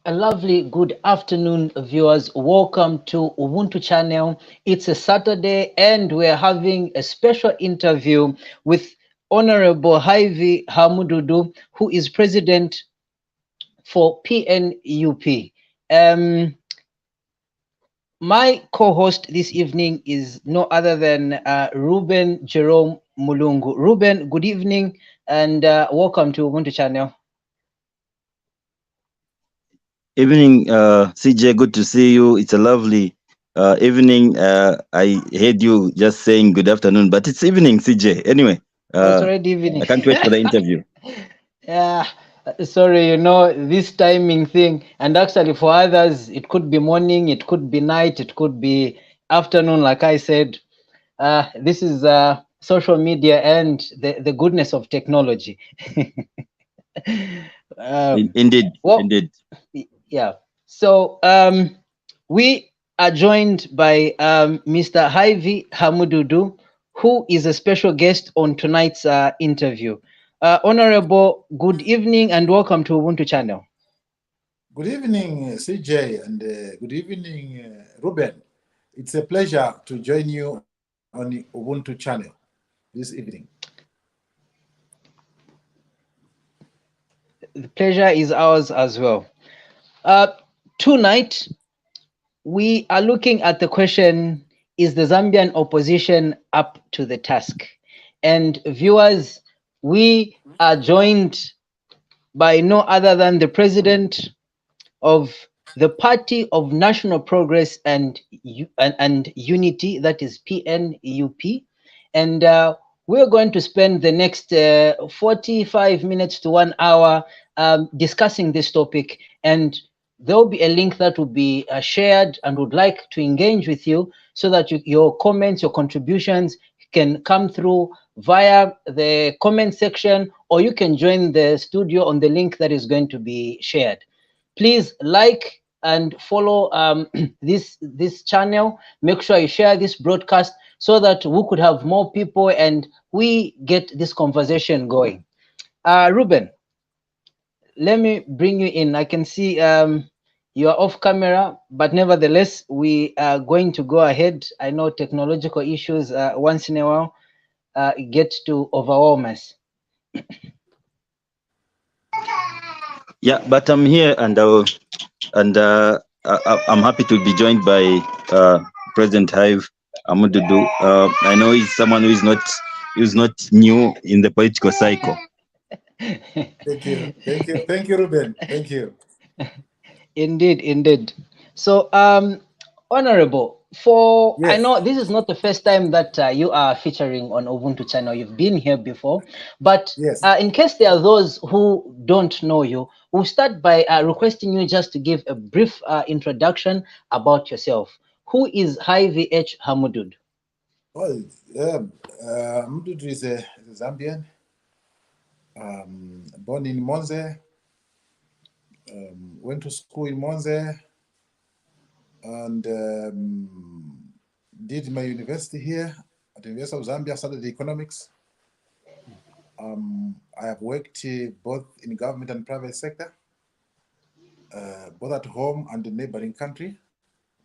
A lovely good afternoon, viewers. Welcome to Ubuntu channel. It's a Saturday and we're having a special interview with Honorable Highvie Hamududu, who is president for PNUP. My co-host this evening is no other than Ruben Jerome Mulungu. Ruben, good evening and welcome to Ubuntu channel. Evening, CJ, good to see you. It's a lovely evening. I heard you just saying good afternoon, but it's evening, CJ. Anyway, It's already evening. I can't wait for the interview. Yeah, sorry, this timing thing. And actually, for others, it could be morning, it could be night, it could be afternoon, like I said. This is social media and the goodness of technology. Indeed, Well, indeed. yeah. So we are joined by Mr. Highvie Hamududu, who is a special guest on tonight's interview. Honorable, good evening and welcome to Ubuntu channel. Good evening, CJ, and good evening, Ruben. It's a pleasure to join you on the Ubuntu channel this evening. The pleasure is ours as well. Tonight, we are looking at the question, is the Zambian opposition up to the task? And viewers, we are joined by no other than the president of the Party of National Progress and Unity, that is PNUP. And we're going to spend the next 45 minutes to 1 hour discussing this topic. And there will be a link that will be shared and would like to engage with you so that your comments, your contributions can come through via the comment section, or you can join the studio on the link that is going to be shared. Please like and follow this channel. Make sure you share this broadcast so that we could have more people and we get this conversation going. Ruben, let me bring you in. I can see you are off camera, but nevertheless, we are going to go ahead. I know technological issues once in a while get to overwhelm us. Yeah, but I'm here, and I'm happy to be joined by President Hive Hamududu. I know he's someone who's not new in the political cycle. Thank you, Ruben. Thank you. Indeed. So, Honorable, I Yes. know this is not the first time that you are featuring on Ubuntu channel. You've been here before, but Yes. in case there are those who don't know you, we'll start by requesting you just to give a brief introduction about yourself. Who is Highvie H. Hamududu? Well, Hamududu is a Zambian, born in Monze, went to school in Monze, and did my university here at the University of Zambia, studied economics. I have worked both in government and private sector, both at home and the neighboring country,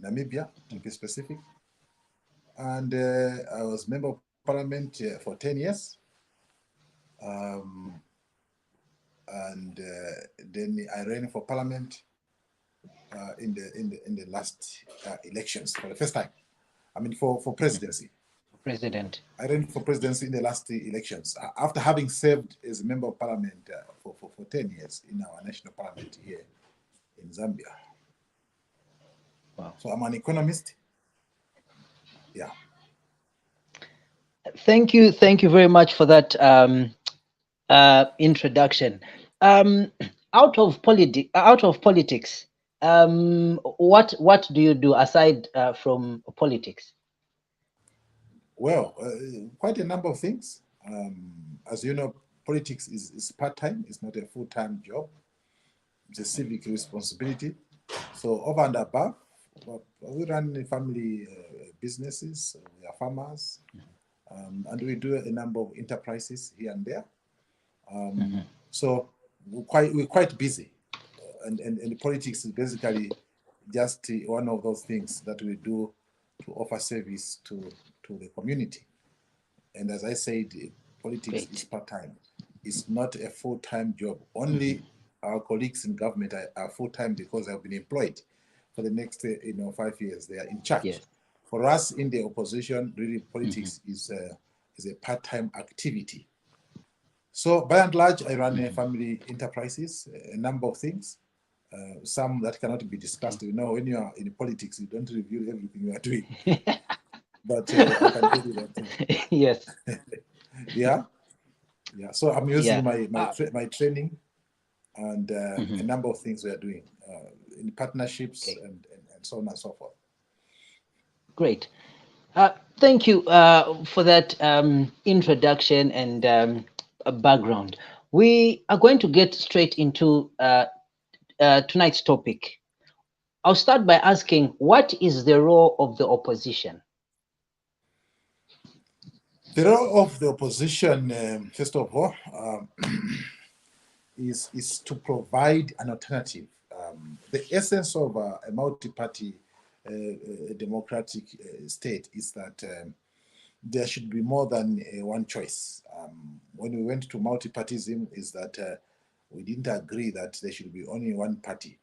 Namibia, to be specific. And I was member of parliament for 10 years. And then I ran for parliament in the last elections for the first time. I mean, for presidency. President. I ran for presidency in the last elections after having served as a member of parliament for 10 years in our national parliament here in Zambia. Wow. So I'm an economist. Yeah. Thank you very much for that introduction. Out of politics, what do you do aside from politics? Well, quite a number of things. As you know, politics is part-time. It's not a full-time job. It's a civic responsibility. So over and above, we run family businesses. We are farmers, and we do a number of enterprises here and there. So we're quite busy and politics is basically just one of those things that we do to offer service to the community. And as I said, politics is part-time. It's not a full-time job. Only our colleagues in government are full-time because they've been employed for the next 5 years. They are in charge. Yes. For us in the opposition, really politics is a part-time activity. So by and large, I run family enterprises, a number of things. Some that cannot be discussed. You know, when you are in politics, you don't reveal everything you are doing. But I can tell you that. Yes. Yeah. So I'm using Yeah. my training and a number of things we are doing in partnerships and so on and so forth. Great. Thank you for that introduction and background. We are going to get straight into tonight's topic. I'll start by asking, what is the role of the opposition? The role of the opposition, first of all, is to provide an alternative. The essence of a multi-party democratic state is that there should be more than one choice. When we went to multi-partyism, is that we didn't agree that there should be only one party.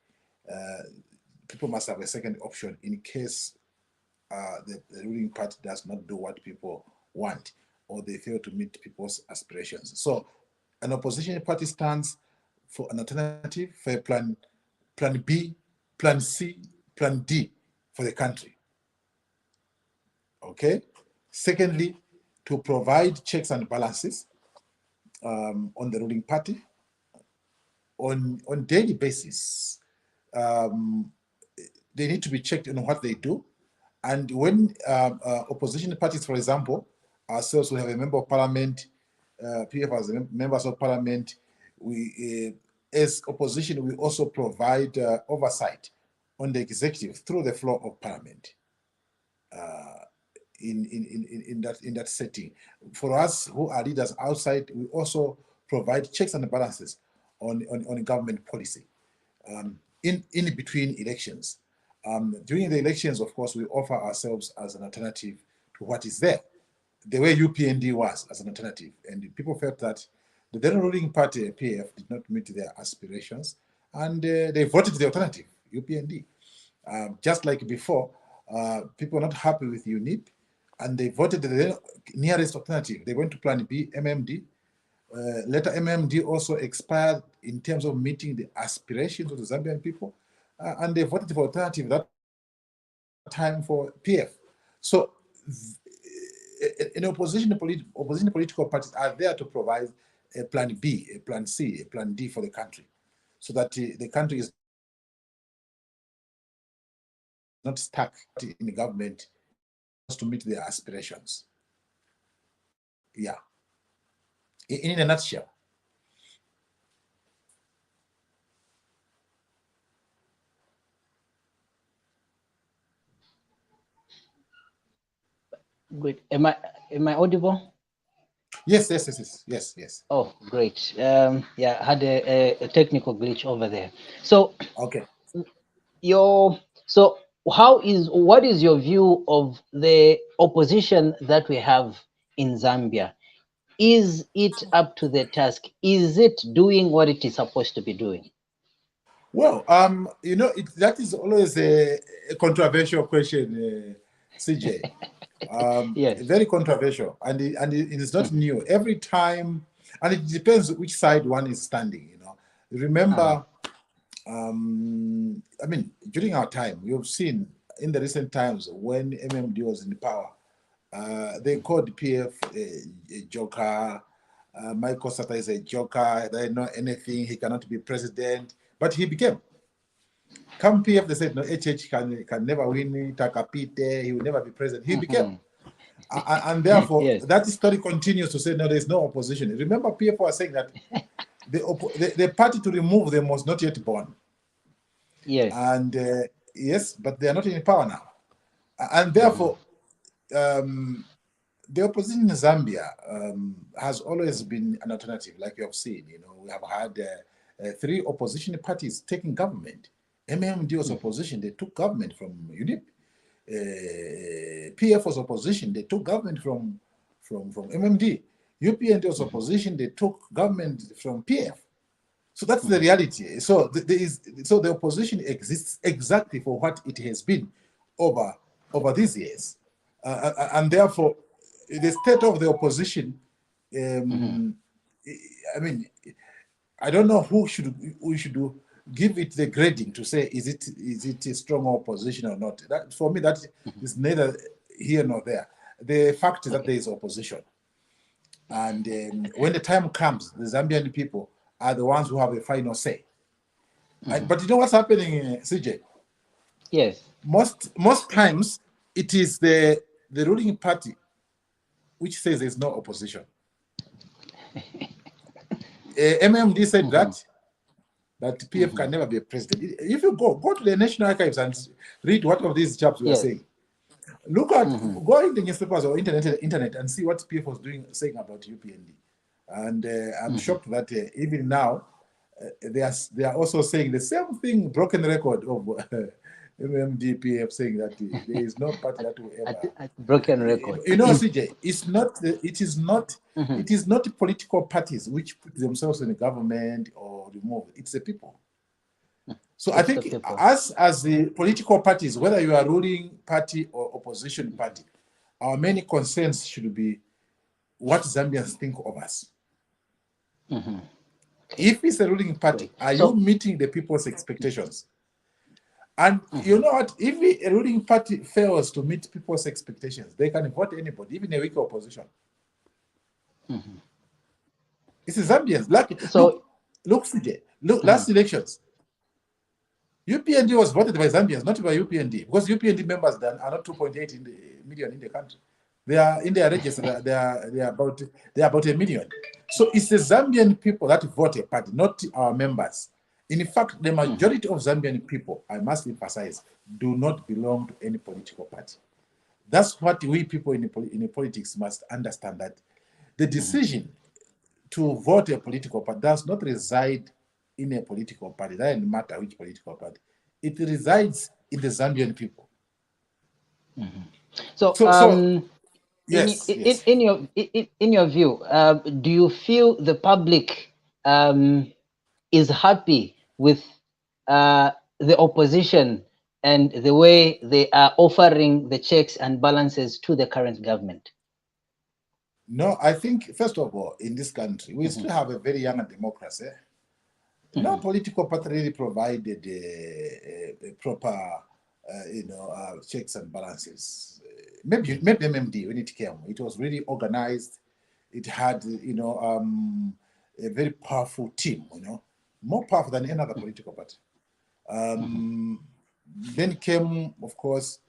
People must have a second option in case the ruling party does not do what people want or they fail to meet people's aspirations. So an opposition party stands for an alternative, for a plan B, plan C, plan D for the country. Okay? Secondly, to provide checks and balances on the ruling party on daily basis. They need to be checked on what they do. And when opposition parties, for example, ourselves, we have a member of parliament, PF as members of parliament, we, as opposition, we also provide oversight on the executive through the floor of parliament in that setting. For us who are leaders outside, we also provide checks and balances on government policy in between elections. During the elections, of course, we offer ourselves as an alternative to what is there, the way UPND was as an alternative. And people felt that the then ruling party, PF, did not meet their aspirations, and they voted the alternative, UPND. Just like before, people were not happy with UNIP, and they voted the nearest alternative. They went to Plan B, MMD. Later, MMD also expired in terms of meeting the aspirations of the Zambian people, and they voted for alternative that time for PF. So, in opposition political parties are there to provide a Plan B, a Plan C, a Plan D for the country, so that the country is not stuck in the government to meet their aspirations. Yeah. In a nutshell. Great. Am I audible? Yes. Oh, great. Yeah, I had a technical glitch over there. So, okay. What is your view of the opposition that we have in Zambia? Is it up to the task? Is it doing what it is supposed to be doing? Well, that is always a controversial question, CJ. Yes. Very controversial, and it is not new. Every time, and it depends which side one is standing. Remember, during our time, you've seen in the recent times when MMD was in power, they called PF a joker. Michael Sata is a joker. They know anything. He cannot be president, but he became. Come PF, they said no. HH can never win. Takapite, he will never be president. He became. And therefore, yes. That story continues to say, no, there's no opposition. Remember, PF was saying that the party to remove them was not yet born. Yes. And yes, but they are not in power now. And therefore, the opposition in Zambia has always been an alternative, like you have seen. We have had three opposition parties taking government. MMD was opposition, they took government from UNIP. PF was opposition, they took government from MMD. UPND was opposition, they took government from PF. So that's the reality. So the opposition exists exactly for what it has been over these years, and therefore the state of the opposition. I mean, I don't know who we should give it the grading to say is it a strong opposition or not. That for me, that is neither here nor there. The fact is that there is opposition, and when the time comes, the Zambian people are the ones who have the final say. But you know what's happening, CJ? Yes. Most times it is the ruling party which says there's no opposition. MMD said that PF can never be a president. If you go to the National Archives and read what of these chaps were saying, look at go in the newspapers or internet and see what PF was saying about UPND. And I'm shocked that even now they are also saying the same thing, broken record of MMD PF saying that there is no party that will ever broken record. You know, CJ, it is not political parties which put themselves in the government or remove. It's the people. So I think us as the political parties, whether you are ruling party or opposition party, our main concerns should be what Zambians think of us. If it's a ruling party, are you meeting the people's expectations? And you know what? If a ruling party fails to meet people's expectations, they can vote anybody, even a weak opposition. It's the Zambians. Look, CJ, last elections, UPND was voted by Zambians, not by UPND, because UPND members are not 2.8 million in the country. They are in their register. They are about 1 million. So it's the Zambian people that vote a party, not our members. In fact, the majority of Zambian people, I must emphasize, do not belong to any political party. That's what we people in politics must understand, that the decision to vote a political party does not reside in a political party. It doesn't matter which political party. It resides in the Zambian people. Yes. In your view, do you feel the public is happy with the opposition and the way they are offering the checks and balances to the current government? No, I think, first of all, in this country, we still have a very young democracy. No political party really provided a proper, checks and balances. Maybe MMD when it came, it was really organized. It had, a very powerful team, more powerful than any other political party. Then came, of course,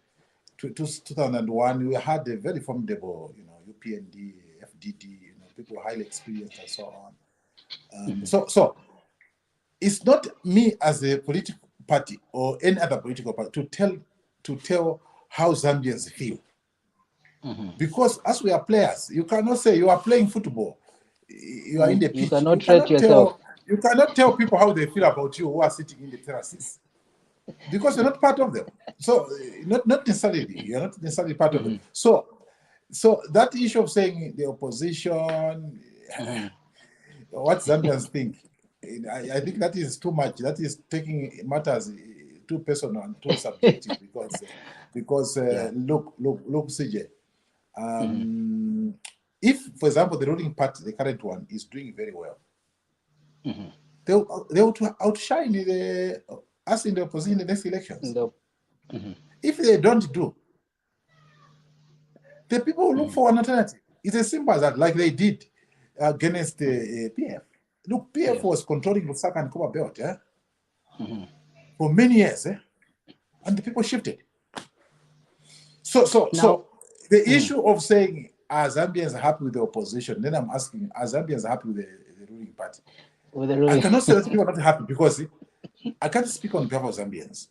2001. We had a very formidable, UPND, FDD, people highly experienced and so on. So it's not me as a political party or any other political party to tell how Zambians feel. Because as we are players, you cannot say you are playing football. You are in the pitch. You cannot tell people how they feel about you who are sitting in the terraces, because you're not part of them. So not necessarily, you're not necessarily part of them. So that issue of saying the opposition, what Zambians think, I think that is too much. That is taking matters too personal and too subjective. Because look, CJ. If, for example, the ruling party, the current one, is doing very well, they will outshine us in the opposition in the next elections. If they don't do, the people will look for an alternative. It's as simple as that, like they did against PF. Look, PF was controlling the Lusaka and Koba belt for many years, and the people shifted. So the issue of saying, are Zambians happy with the opposition? Then I'm asking, are Zambians happy with the ruling party? I cannot say that people are not happy, because I can't speak on behalf of Zambians.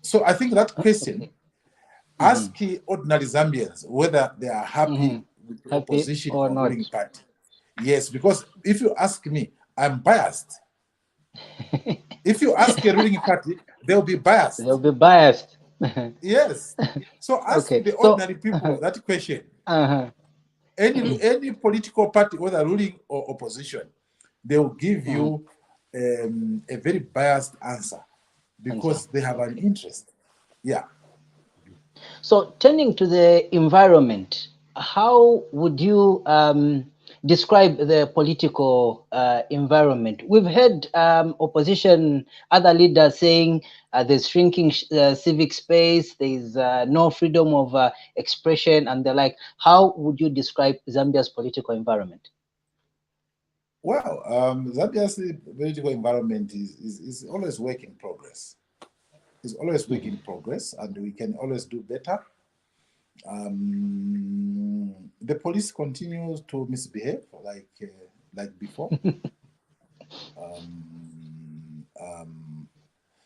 So I think that question, ask ordinary Zambians whether they are happy with the opposition or ruling party. Yes, because if you ask me, I'm biased. If you ask a ruling party, they'll be biased. They'll be biased. Yes. So ask Okay. the So, ordinary people that question. uh-huh. Any political party, whether ruling or opposition, they will give you a very biased answer because they have an interest. Yeah. So, turning to the environment, how would you describe the political environment? We've heard opposition, other leaders saying there's shrinking civic space, there's no freedom of expression, and the like. How would you describe Zambia's political environment? Well, Zambia's political environment is always work in progress. It's always work in progress, and we can always do better. The police continues to misbehave like before.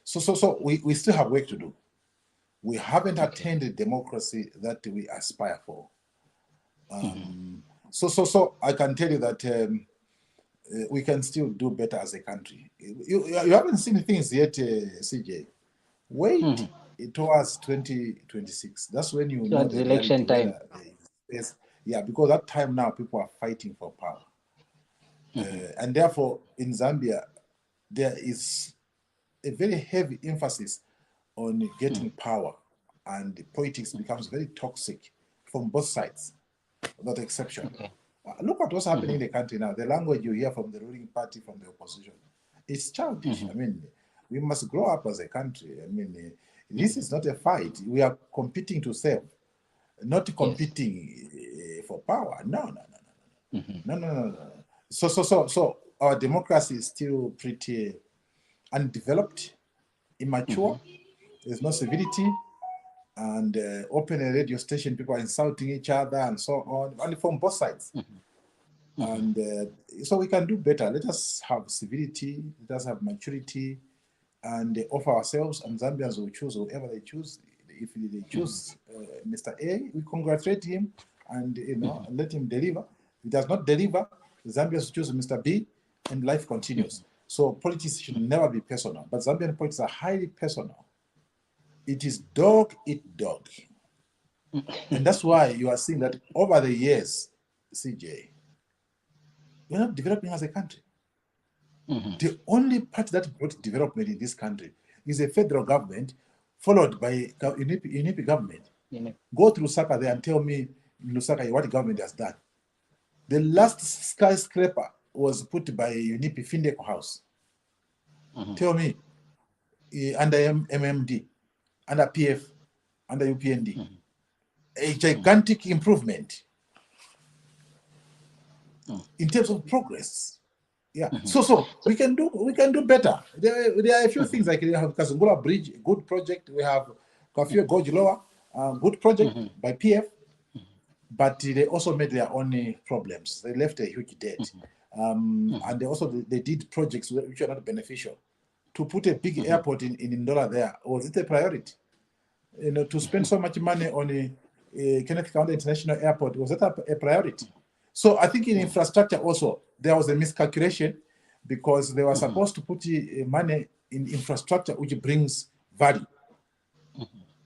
So we still have work to do. We haven't attained the democracy that we aspire for. So I can tell you that we can still do better as a country. You haven't seen things yet, CJ. Wait towards 2026. That's when you know the election reality. time. Yeah, because that time now people are fighting for power. And therefore, in Zambia, there is a very heavy emphasis on getting power, and politics becomes very toxic from both sides, without exception. Okay. Look at what's happening in the country now. The language you hear from the ruling party, from the opposition, it's childish. I mean, we must grow up as a country. I mean, this is not a fight. We are competing to serve, not competing for power. No. So our democracy is still pretty undeveloped, immature. There's no civility, and open a radio station, people are insulting each other and so on, only from both sides. And so we can do better. Let us have civility, let us have maturity, and offer ourselves, and Zambians will choose whoever they choose. If they choose Mr. A, we congratulate him and let him deliver. If he does not deliver, Zambians choose Mr. B, and life continues. So politics should never be personal, but Zambian politics are highly personal. It is dog eat dog. And that's why you are seeing that over the years, CJ, we're not developing as a country. The only part that brought development in this country is a federal government followed by UNIP government. Go through Lusaka there and tell me, Lusaka, what the government has done. The last skyscraper was put by UNIP Findeco House. Tell me, under MMD, under PF, under UPND, a gigantic improvement in terms of progress. Yeah. So we can do better. There are a few things like we have Kazungula Bridge, good project. We have Kafue Gorge Lower, good project by PF, but they also made their own problems. They left a huge debt, and they did projects which are not beneficial. To put a big airport in Ndola there, was it a priority? To spend so much money on Kenneth County International Airport, was that a priority? So I think in infrastructure also, there was a miscalculation because they were supposed to put money in infrastructure which brings value.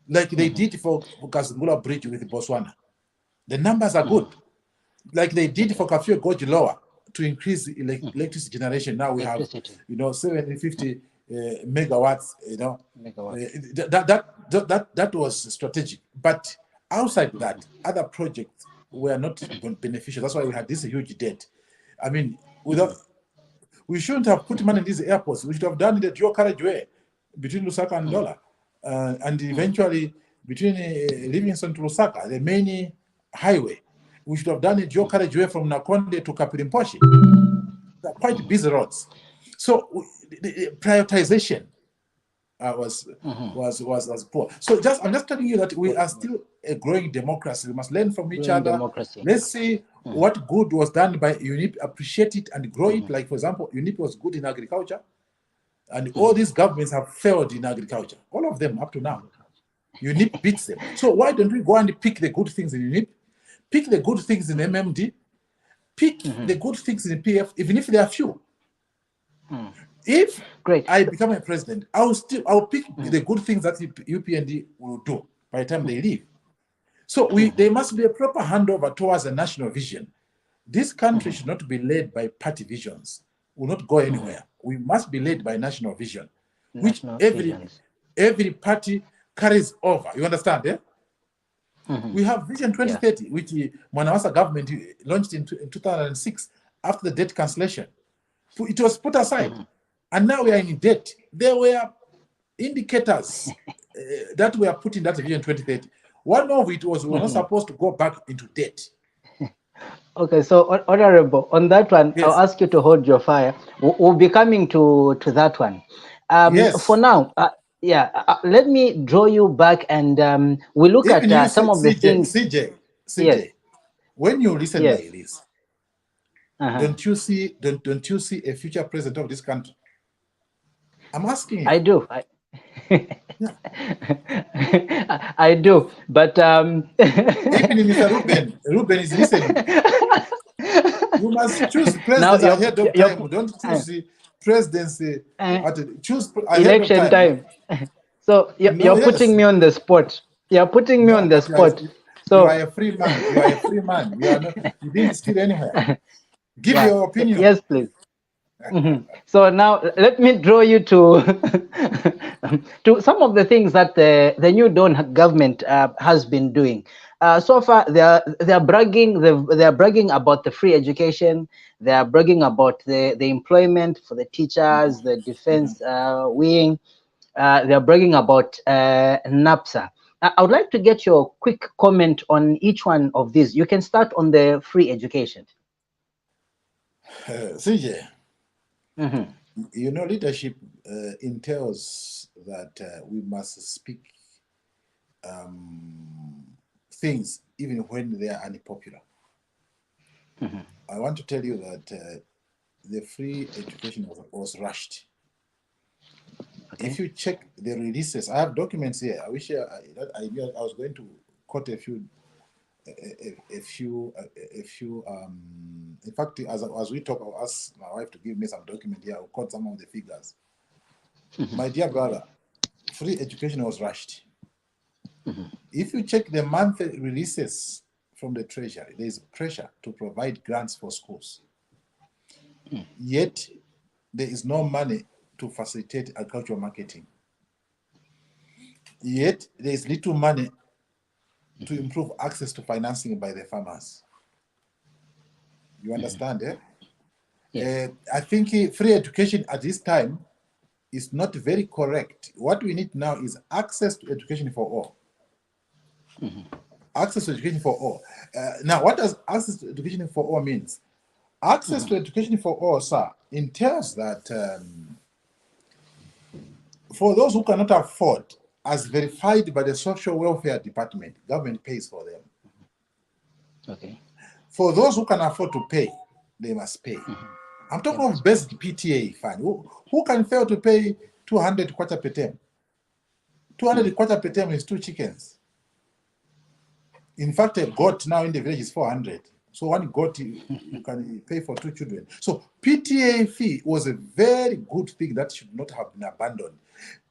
Like they did for Kazungula Bridge with Botswana. The numbers are good. Like they did for Kafue Gorge Lower to increase electricity generation. Now we have, 750 megawatts, that was strategic. But outside that, other projects were not beneficial. That's why we had this huge debt. I mean, we shouldn't have put money in these airports. We should have done the dual carriageway between Lusaka and Ndola, and eventually between Livingston to Lusaka, the main highway. We should have done a dual carriageway from Nakonde to Kapirimposhi. They're quite busy roads. So the prioritization was poor. So I'm just telling you that we are still a growing democracy. We must learn from each other. Democracy. Let's see what good was done by UNIP, appreciate it and grow it. Like, for example, UNIP was good in agriculture, and all these governments have failed in agriculture. All of them up to now. UNIP beats them. So why don't we go and pick the good things in UNIP, pick the good things in MMD, pick the good things in PF, even if they are few. If Great. I become a president, I'll pick the good things that UPND will do by the time they leave. So there must be a proper handover towards a national vision. This country should not be led by party visions. Will not go anywhere. We must be led by national vision, which National visions. every party carries over. You understand? Eh? We have Vision 2030, which Mwanawasa government launched in 2006 after the debt cancellation. It was put aside, and now we are in debt. There were indicators that were put in that Vision 2030. One of it was we were not supposed to go back into debt. Okay, so Honorable, on that one, Yes. I'll ask you to hold your fire. We'll be coming to that one. Yes. For now, let me draw you back and we look Even at some of the things. CJ, Yes. when you listen Yes. like this, don't you see a future president of this country? I'm asking you. I do. Yeah. I do, but Even Mr. Ruben is listening. You must choose presidents ahead of time. Don't choose the presidency choose ahead election of time. So you're putting me on the spot. You're putting me on the spot. So you are a free man. You are a free man. You are not. You didn't steal anywhere. Give your opinion. Yes, please. So now let me draw you to to some of the things that the new Dawn government has been doing. So far, they're bragging. They're bragging about the free education. They are bragging about the employment for the teachers, the defense wing. They're bragging about NAPSA. I would like to get your quick comment on each one of these. You can start on the free education. CJ, you know, leadership entails that we must speak things even when they are unpopular. I want to tell you that the free education was rushed. Okay. If you check the releases, I have documents here. I wish I knew I was going to quote a few. In fact, as we talk, I'll ask my wife to give me some document here. I'll quote some of the figures. My dear brother, free education was rushed. If you check the monthly releases from the Treasury, there is pressure to provide grants for schools. Yet, there is no money to facilitate agricultural marketing. Yet, there is little money to improve access to financing by the farmers. You understand, eh? Yes. I think free education at this time is not very correct. What we need now is access to education for all. Access to education for all. Now, what does access to education for all means? Access to education for all, sir, entails that for those who cannot afford, as verified by the Social Welfare Department, government pays for them. Okay. For those who can afford to pay, they must pay. I'm talking of basic PTA fund. Who can fail to pay 200 kwacha per term? 200 kwacha per term is 2 chickens. In fact, a goat now in the village is 400. So one goat you can pay for 2 children. So PTA fee was a very good thing that should not have been abandoned.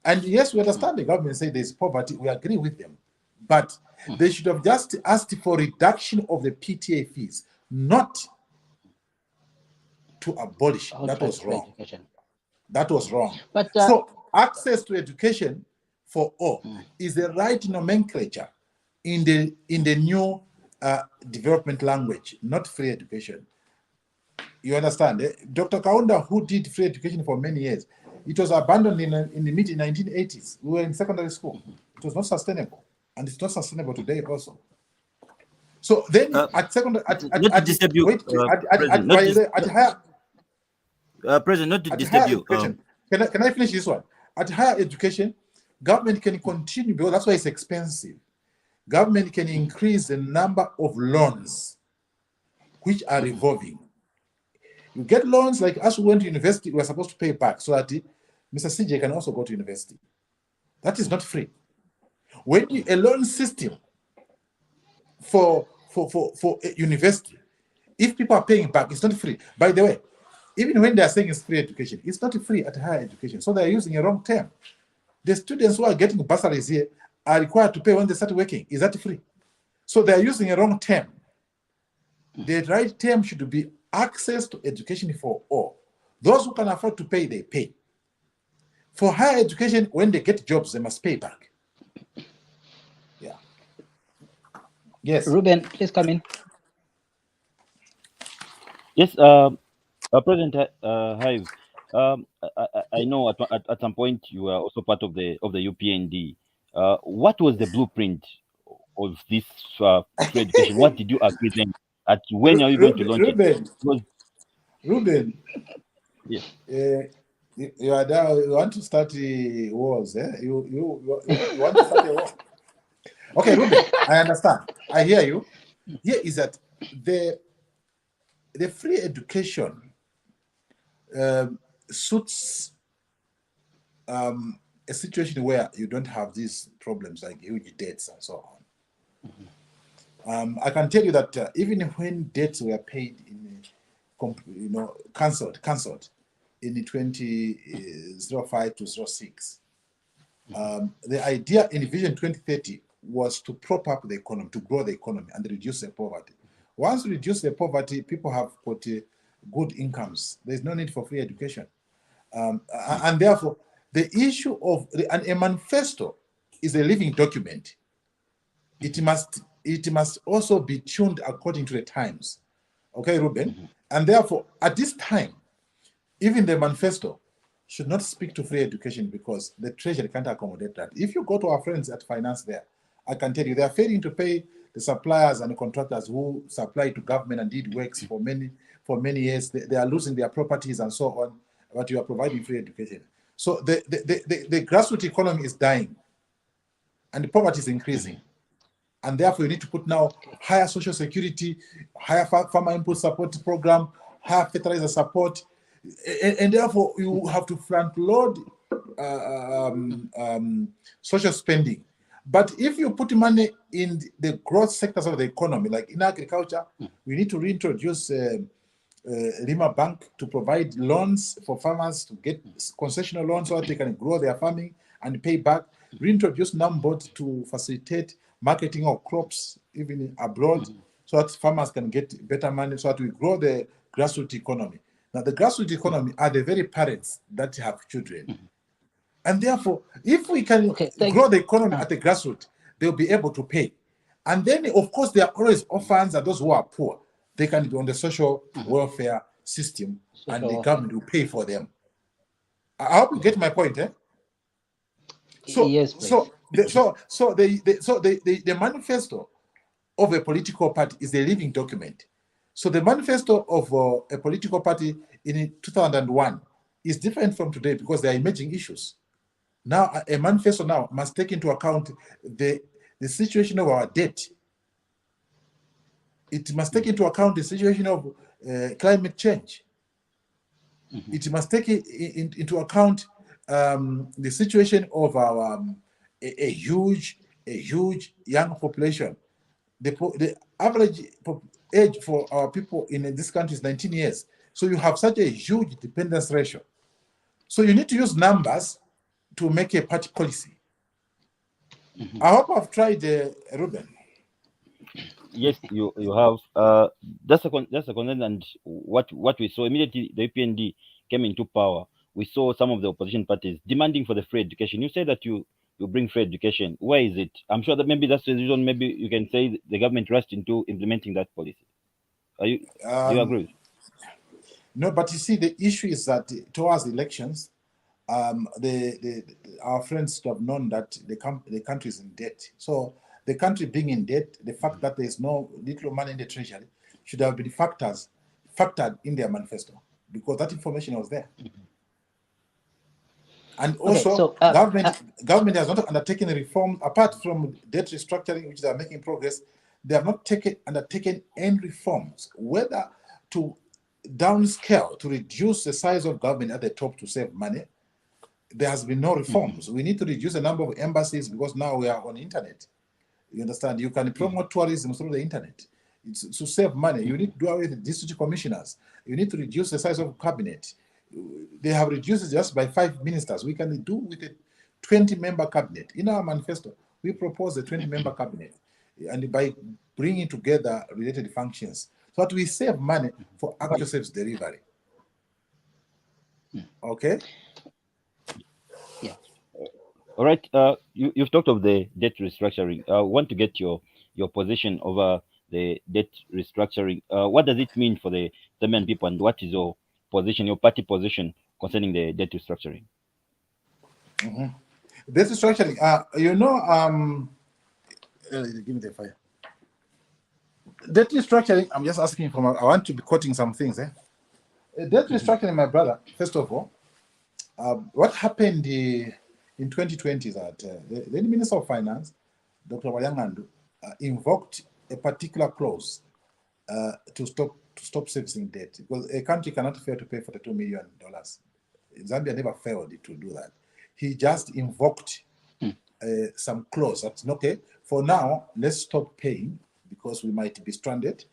And yes, we understand the government say there's poverty. We agree with them. But they should have just asked for reduction of the PTA fees, not to abolish. That was wrong. That was wrong. But, so access to education for all is the right nomenclature in the new development language, not free education. You understand? Eh? Dr. Kaunda, who did free education for many years, it was abandoned in the mid-1980s. We were in secondary school. It was not sustainable, and it's not sustainable today also. So then, at secondary, President, not to disturb you. Can I finish this one? At higher education, government can continue, because that's why it's expensive. Government can increase the number of loans which are revolving. You get loans like us who went to university, we're supposed to pay back so that Mr. CJ can also go to university. That is not free. When a loan system for a university, if people are paying back, it's not free. By the way, even when they are saying it's free education, it's not free at higher education. So they are using a wrong term. The students who are getting bursaries here are required to pay when they start working. Is that free? So they are using a wrong term. The right term should be access to education for all. Those who can afford to pay, they pay. For higher education, when they get jobs, they must pay back. Yeah. Yes. Ruben, please come in. Yes, President Hive. I know at some point you were also part of the UPND. What was the blueprint of this free education? What did you agree then? At when are you going to launch it? Ruben, Yes. You are there. You want to start wars, eh? You want to start a war? Okay, Ruben, I understand. I hear you. Here is that the free education suits a situation where you don't have these problems like huge debts and so on. I can tell you that even when debts were paid in, cancelled in the 2005 to 06, the idea in Vision 2030 was to prop up the economy, to grow the economy and reduce the poverty. Once you reduce the poverty, people have got good incomes. There's no need for free education. And therefore, the issue of a manifesto is a living document. It must also be tuned according to the times. Okay, Ruben? And therefore, at this time, even the manifesto should not speak to free education because the treasury can't accommodate that. If you go to our friends at finance there, I can tell you they are failing to pay the suppliers and the contractors who supply to government and did works for many years. They are losing their properties and so on, but you are providing free education. So the grassroots economy is dying and the poverty is increasing. And therefore, you need to put now higher social security, higher farmer input support program, higher fertilizer support, and therefore you have to front load social spending. But if you put money in the growth sectors of the economy, like in agriculture, we need to reintroduce Rima Bank to provide loans for farmers to get concessional loans so that they can grow their farming and pay back. Reintroduce NAMBOT to facilitate marketing of crops even abroad so that farmers can get better money so that we grow the grassroots economy. Now, the grassroots economy are the very parents that have children. And therefore, if we can grow the economy at the grassroots, they'll be able to pay. And then, of course, there are always orphans and those who are poor. They can be on the social welfare system and the government will pay for them. I hope you get my point, eh? So, yes, please. The manifesto of a political party is a living document. So the manifesto of a political party in 2001 is different from today because there are emerging issues. Now, a manifesto now must take into account the situation of our debt. It must take into account the situation of climate change. It must take into account the situation of our a huge young population. The average age for our people in this country is 19 years. So you have such a huge dependence ratio. So you need to use numbers to make a party policy. I hope I've tried, Ruben. Yes, you have. That's a concern, and what we saw immediately the UPND came into power. We saw some of the opposition parties demanding for the free education. You say that you bring free education. Where is it? I'm sure that maybe that's the reason. Maybe you can say the government rushed into implementing that policy. Do you agree? No, but you see, the issue is that towards elections, our friends have known that the country is in debt. So the country being in debt, the fact that there's no little money in the treasury should have been factored in their manifesto because that information was there. And also, government has not undertaken a reform apart from debt restructuring, which they are making progress. They have not undertaken any reforms, whether to downscale to reduce the size of government at the top to save money. There has been no reforms. We need to reduce the number of embassies because now we are on the internet. You understand? You can promote tourism through the internet. It's to save money. You need to do away with the district commissioners. You need to reduce the size of cabinet. They have reduced it just by 5 ministers. We can do with a 20-member cabinet. In our manifesto, we propose a 20-member cabinet, and by bringing together related functions, so that we save money for actual service delivery. Okay? Yeah. All right. You've talked of the debt restructuring. I want to get your position over the debt restructuring. What does it mean for the Zambian people, and what is your position, your party position concerning the debt restructuring? Debt restructuring, give me the fire. Debt restructuring, I'm just asking I want to be quoting some things. Debt restructuring, my brother, first of all, what happened in 2020 is that the Minister of Finance, Dr. Wayangandu, invoked a particular clause to stop servicing debt, because a country cannot fail to pay $42 million. Zambia never failed to do that. He just invoked some clause that's okay. For now, let's stop paying because we might be stranded.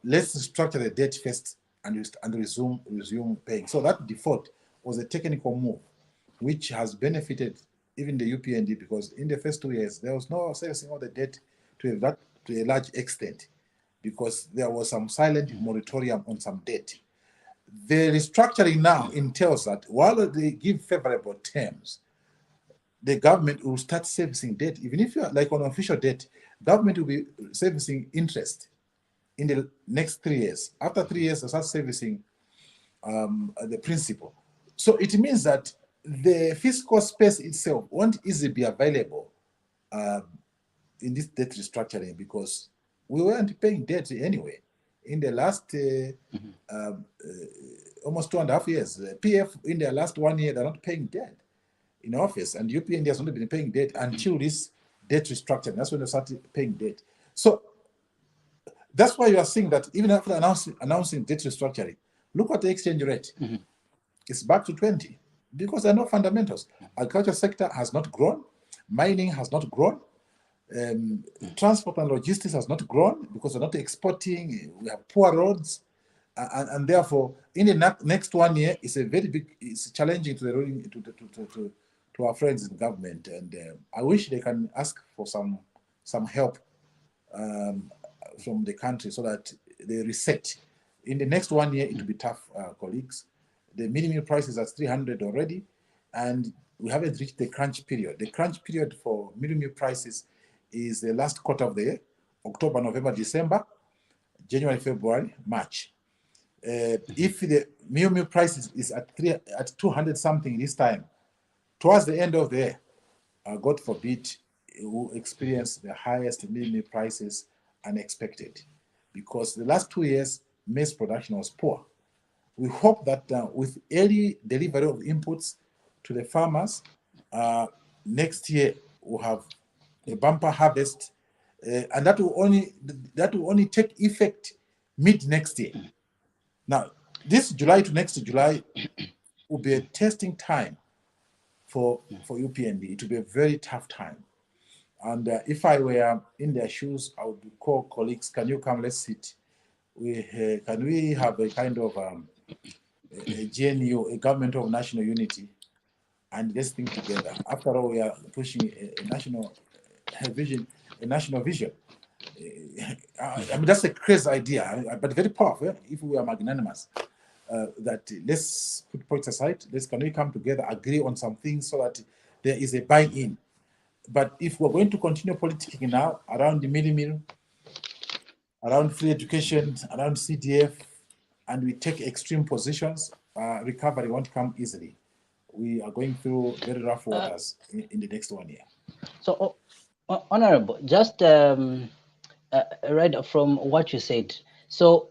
Let's structure the debt first and resume paying. So that default was a technical move, which has benefited even the UPND, because in the first 2 years there was no servicing of the debt to a large extent, because there was some silent moratorium on some debt. The restructuring now entails that while they give favorable terms, the government will start servicing debt. Even if you're like on official debt, government will be servicing interest in the next 3 years. After 3 years, they start servicing the principal. So it means that the fiscal space itself won't easily be available in this debt restructuring, because we weren't paying debt anyway. In the last almost 2.5 years, PF in their last 1 year, they're not paying debt in office, and UPND has only been paying debt until this debt restructuring. That's when they started paying debt. So that's why you are seeing that even after announcing debt restructuring, look at the exchange rate. It's back to 20, because there are no fundamentals. Agriculture sector has not grown, mining has not grown, transport and logistics has not grown because we're not exporting. We have poor roads, and therefore, in the next 1 year, it's challenging to our friends in government, and I wish they can ask for some help from the country so that they reset. In the next 1 year, it will be tough, colleagues. The minimum price is at 300 already, and we haven't reached the crunch period. The crunch period for minimum prices is the last quarter of the year: October, November, December, January, February, March. If the minimum price is at 200 something this time, towards the end of the year, God forbid, we will experience the highest minimum prices unexpected, because the last 2 years, maize production was poor. We hope that with early delivery of inputs to the farmers, next year we'll have a bumper harvest, and that will only take effect mid next year. Now, this July to next July will be a testing time for UPND. It will be a very tough time. And if I were in their shoes, I would call colleagues, can you come, let's sit. Can we have a kind of a GNU, a government of national unity, and let's think together. After all, we are pushing a national vision, I mean, that's a crazy idea, but very powerful. If we are magnanimous, that let's put points aside. Can we come together, agree on some things so that there is a buy-in? But if we're going to continue politicking now around the minimum, around free education, around CDF, and we take extreme positions, recovery won't come easily. We are going through very rough waters in the next 1 year. So, Honorable, just right from what you said. So,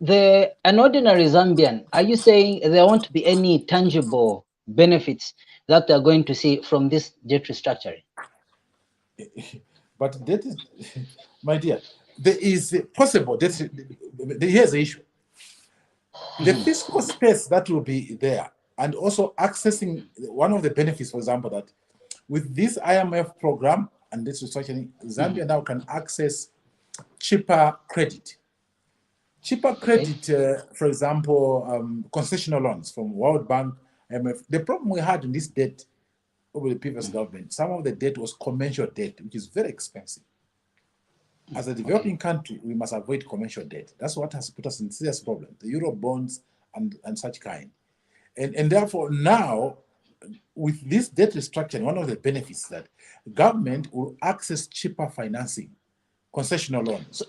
an ordinary Zambian, are you saying there won't be any tangible benefits that they're going to see from this debt restructuring? But that is, my dear, there is possible. Here's the issue. The fiscal space that will be there, and also accessing one of the benefits, for example, that with this IMF program and this restructuring, Zambia now can access cheaper credit. Cheaper credit, for example, concessional loans from World Bank, IMF. The problem we had in this debt over the previous government, some of the debt was commercial debt, which is very expensive. As a developing country, we must avoid commercial debt. That's what has put us in serious problem, the Euro bonds and such kind. And therefore now, with this debt restructuring, one of the benefits that government will access cheaper financing, concessional loans.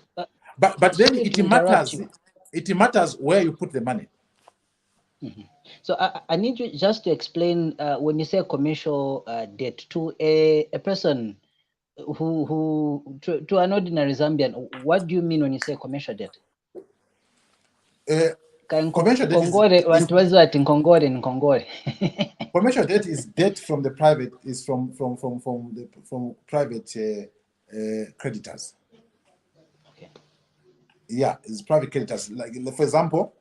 But then it matters where you put the money. So I need you just to explain when you say commercial debt to a person to an ordinary Zambian, what do you mean when you say commercial debt? Commercial debt commercial debt is debt from the private, is from private creditors. Okay. Yeah, it's private creditors. Like, for example,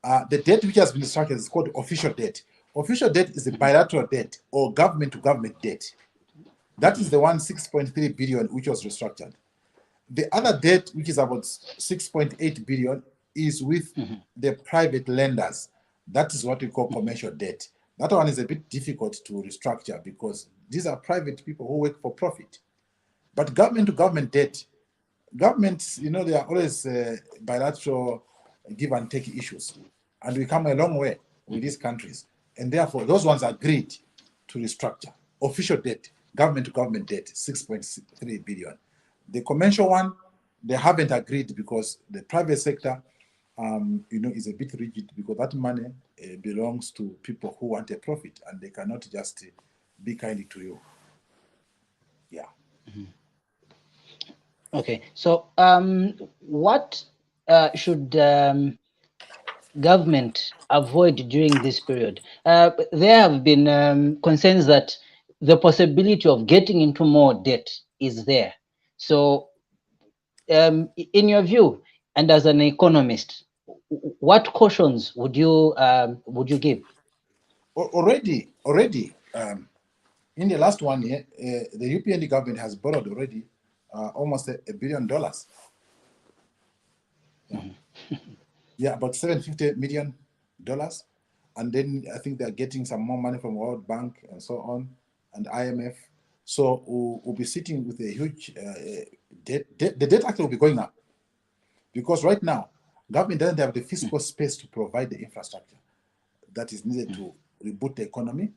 the debt which has been structured is called official debt. Official debt is a bilateral debt or government-to-government debt. That is the one 6.3 billion which was restructured. The other debt, which is about 6.8 billion, is with the private lenders. That is what we call commercial debt. That one is a bit difficult to restructure because these are private people who work for profit. But government-to-government debt, governments, you know, they are always bilateral give and take issues. And we come a long way with these countries. And therefore, those ones are agreed to restructure. Official debt, government-to-government debt, 6.3 billion. The commercial one, they haven't agreed because the private sector, you know, is a bit rigid because that money belongs to people who want a profit and they cannot just be kind to you. Yeah. Okay, so what should government avoid during this period? There have been concerns that the possibility of getting into more debt is there. So in your view, and as an economist, what cautions would you give? Already, in the last 1 year, the UPND government has borrowed already almost $1 billion. Yeah. Yeah, about $750 million. And then I think they're getting some more money from World Bank and so on, and IMF. So we'll be sitting with a huge debt. The debt actually will be going up because right now, government doesn't have the fiscal space to provide the infrastructure that is needed to reboot the economy.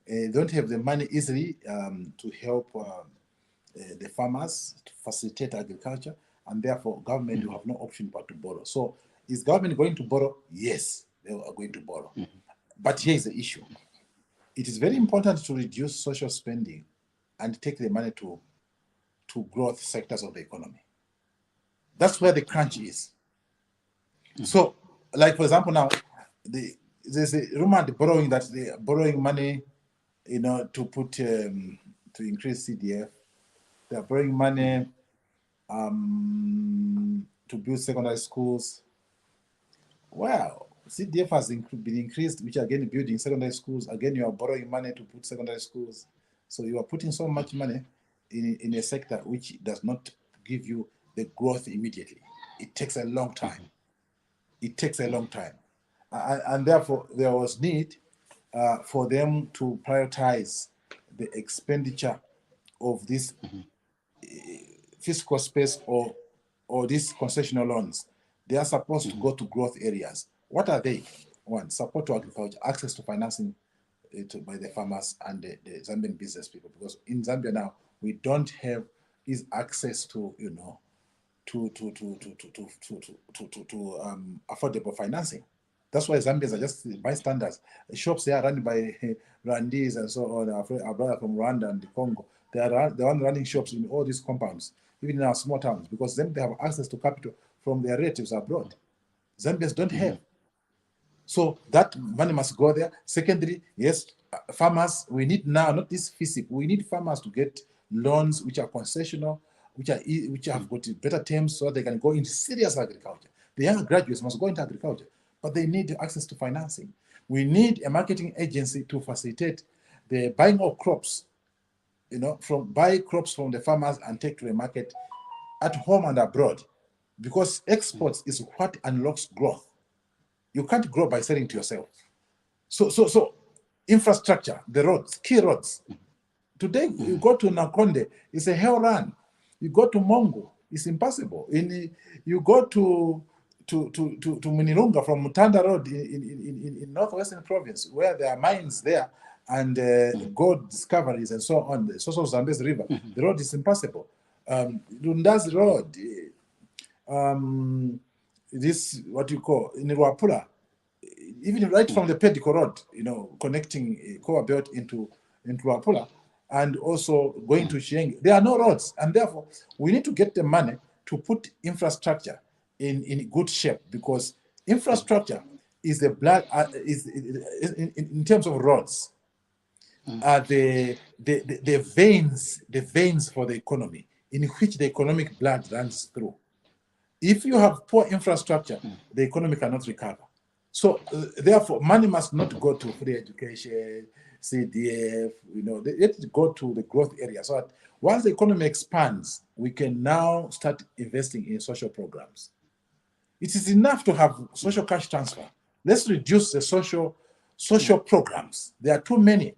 They don't have the money easily to help the farmers to facilitate agriculture, and therefore government will have no option but to borrow. So is government going to borrow? Yes, they are going to borrow. But here is the issue. It is very important to reduce social spending and take the money to growth sectors of the economy. That's where the crunch is. So, like for example, now there's a rumor borrowing that they are borrowing money, you know, to put to increase CDF. They are borrowing money to build secondary schools. Well, CDF has been increased, which again building secondary schools. Again, you are borrowing money to put secondary schools. So you are putting so much money in a sector which does not give you the growth immediately. It takes a long time. It takes a long time. And therefore, there was need for them to prioritize the expenditure of this fiscal space or these concessional loans. They are supposed to go to growth areas. What are they? One, support to agriculture, access to financing by the farmers and the Zambian business people. Because in Zambia now, we don't have easy access to, you know, to affordable financing. That's why Zambians are just bystanders. The shops they are run by Rwandese and so on. Our brother from Rwanda and the Congo, they are the one running shops in all these compounds, even in our small towns, because then they have access to capital from their relatives abroad. Zambians don't have. So that money must go there. Secondly, yes, farmers, we need now, not this FISIP, we need farmers to get loans which are concessional, which have got better terms so they can go into serious agriculture. The young graduates must go into agriculture, but they need access to financing. We need a marketing agency to facilitate the buying of crops, you know, buy crops from the farmers and take to the market at home and abroad, because exports is what unlocks growth. You can't grow by selling to yourself. So infrastructure, the roads, key roads. Today, you go to Nakonde, it's a hell run. You go to Mongo, it's impossible. You go to Munirunga from Mutanda Road in northwestern province, where there are mines there and gold discoveries and so on, the Soso Zambezi River. The road is impossible. Lundazi Road, this, what you call, in Ruapula, even right from the Pedico Road, connecting Koa Belt into Ruapula, and also going to Chieng. There are no roads, and therefore we need to get the money to put infrastructure in good shape, because infrastructure is the blood, in terms of roads, the veins for the economy, in which the economic blood runs through. If you have poor infrastructure, the economy cannot recover. So therefore, money must not go to free education, CDF, let go to the growth area. So that once the economy expands, we can now start investing in social programs. It is enough to have social cash transfer. Let's reduce the social programs. There are too many,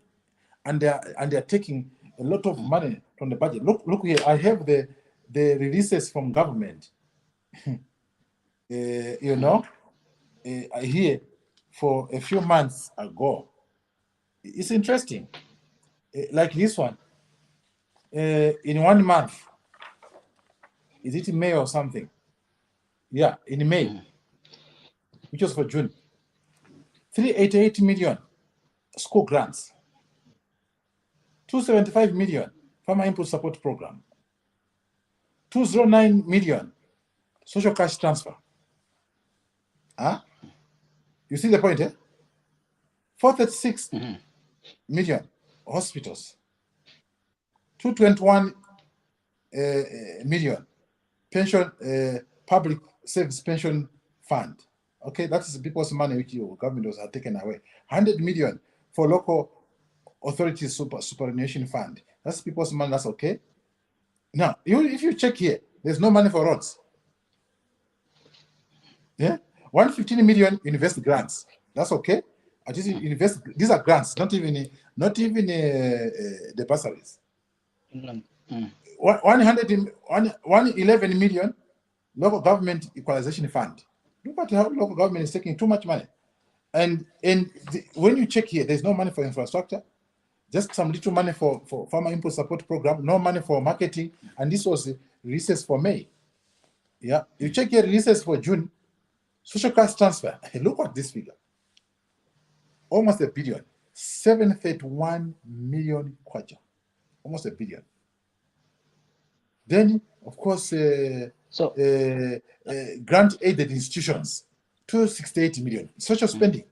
and they're taking a lot of money from the budget. Look here. I have the releases from government. Here for a few months ago. It's interesting. Like this one. In 1 month, is it in May or something? Yeah, in May, which was for June. 388 million school grants. 275 million farmer input support program. 209 million social cash transfer. You see the point, eh? 436 million hospitals. 221 million pension, public service pension fund. Okay, that is people's money which your government has taken away. 100 million for local authorities superannuation fund. That's people's money. That's okay. Now, if you check here, there's no money for roads. Yeah, 115 million invest grants. That's okay. At least invest. These are grants, not even the bursaries. 111 million local government equalization fund. Look at how local government is taking too much money. And when you check here, there's no money for infrastructure, just some little money for farmer input support program, no money for marketing, and this was releases for May. Yeah, you check here, releases for June, social cash transfer. Look at this figure. Almost $1 billion. 731 million kwacha. Almost $1 billion. Then, of course, grant aided institutions, 268 million. Social spending.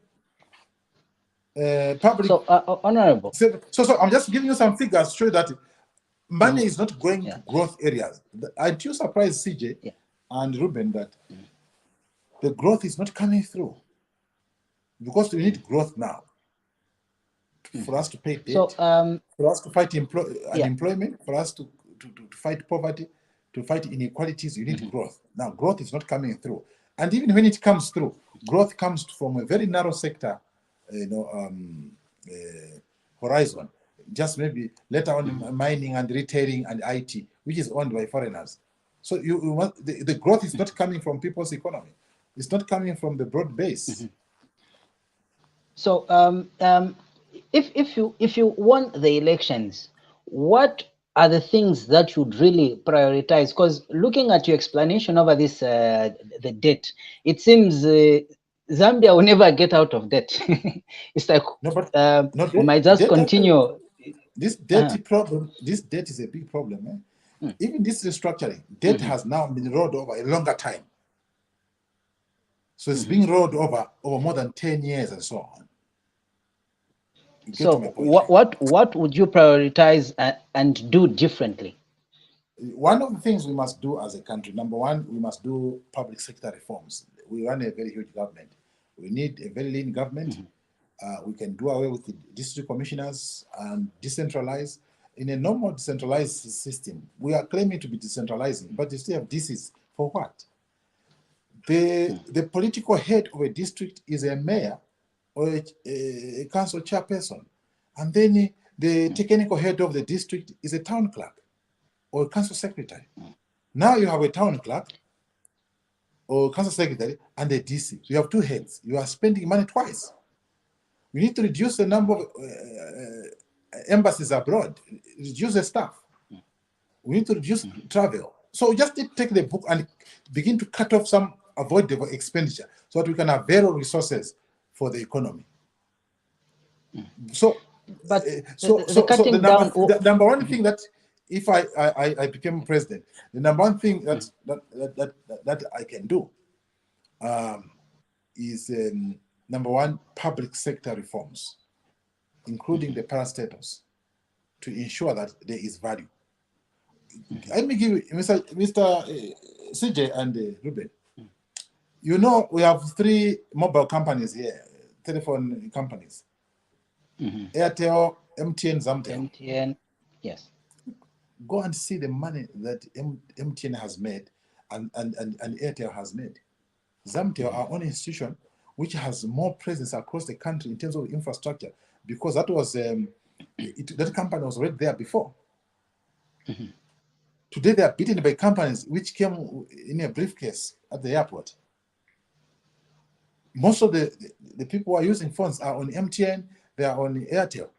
Public. So, Honorable. So I'm just giving you some figures to show that money is not going to growth areas. Aren't you surprised, CJ and Ruben, that the growth is not coming through? Because we need growth now for us to pay debt, for us to fight unemployment, for us to fight poverty, to fight inequalities. You need growth. Now, growth is not coming through. And even when it comes through, growth comes from a very narrow sector, horizon. Just maybe later on mining and retailing and IT, which is owned by foreigners. So the growth is not coming from people's economy. It's not coming from the broad base. So if you won the elections, what are the things that you'd really prioritize? Because looking at your explanation over this, the debt, it seems Zambia will never get out of debt. It's like we might just continue. This debt problem, this debt is a big problem. Even this restructuring, debt has now been rolled over a longer time. So it's being rolled over more than 10 years and so on. So what would you prioritize and do differently? One of the things we must do as a country, number one, we must do public sector reforms. We run a very huge government. We need a very lean government. We can do away with the district commissioners and decentralize. in a normal decentralized system, we are claiming to be decentralizing, but you still have DCs. For what? The political head of a district is a mayor or a council chairperson. And then the technical head of the district is a town clerk or a council secretary. Now you have a town clerk or council secretary and a DC. You have two heads. You are spending money twice. We need to reduce the number of embassies abroad, reduce the staff. We need to reduce travel. So just take the book and begin to cut off some avoidable expenditure so that we can avail resources for the economy. So, but the number one thing that if I became president, the number one thing that I can do is number one, public sector reforms, including the parastatals, to ensure that there is value. Let me give you, Mr. CJ and Ruben. You know, we have 3 mobile companies here, telephone companies. Airtel, MTN, Zambian. MTN, yes. Go and see the money that MTN has made and Airtel has made. Zambian, our own institution, which has more presence across the country in terms of infrastructure, because that was that company was already there before. Today they are beaten by companies which came in a briefcase at the airport. Most of the people who are using phones are on MTN, they are on Airtel.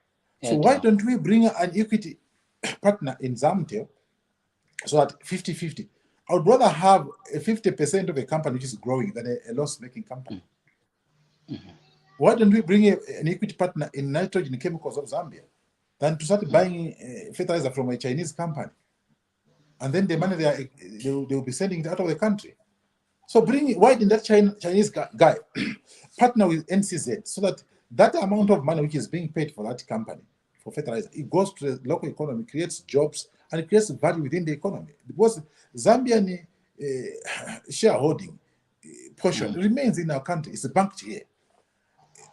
So why don't we bring an equity partner in Zamtel so that 50-50? I would rather have a 50% of a company which is growing than a loss-making company. Why don't we bring an equity partner in nitrogen chemicals of Zambia than to start buying fertilizer from a Chinese company? And then the money they will be sending it out of the country. So why didn't that Chinese guy partner with NCZ so that amount of money which is being paid for that company, for fertilizer, it goes to the local economy, creates jobs, and it creates value within the economy. Because Zambian shareholding portion remains in our country. It's banked here.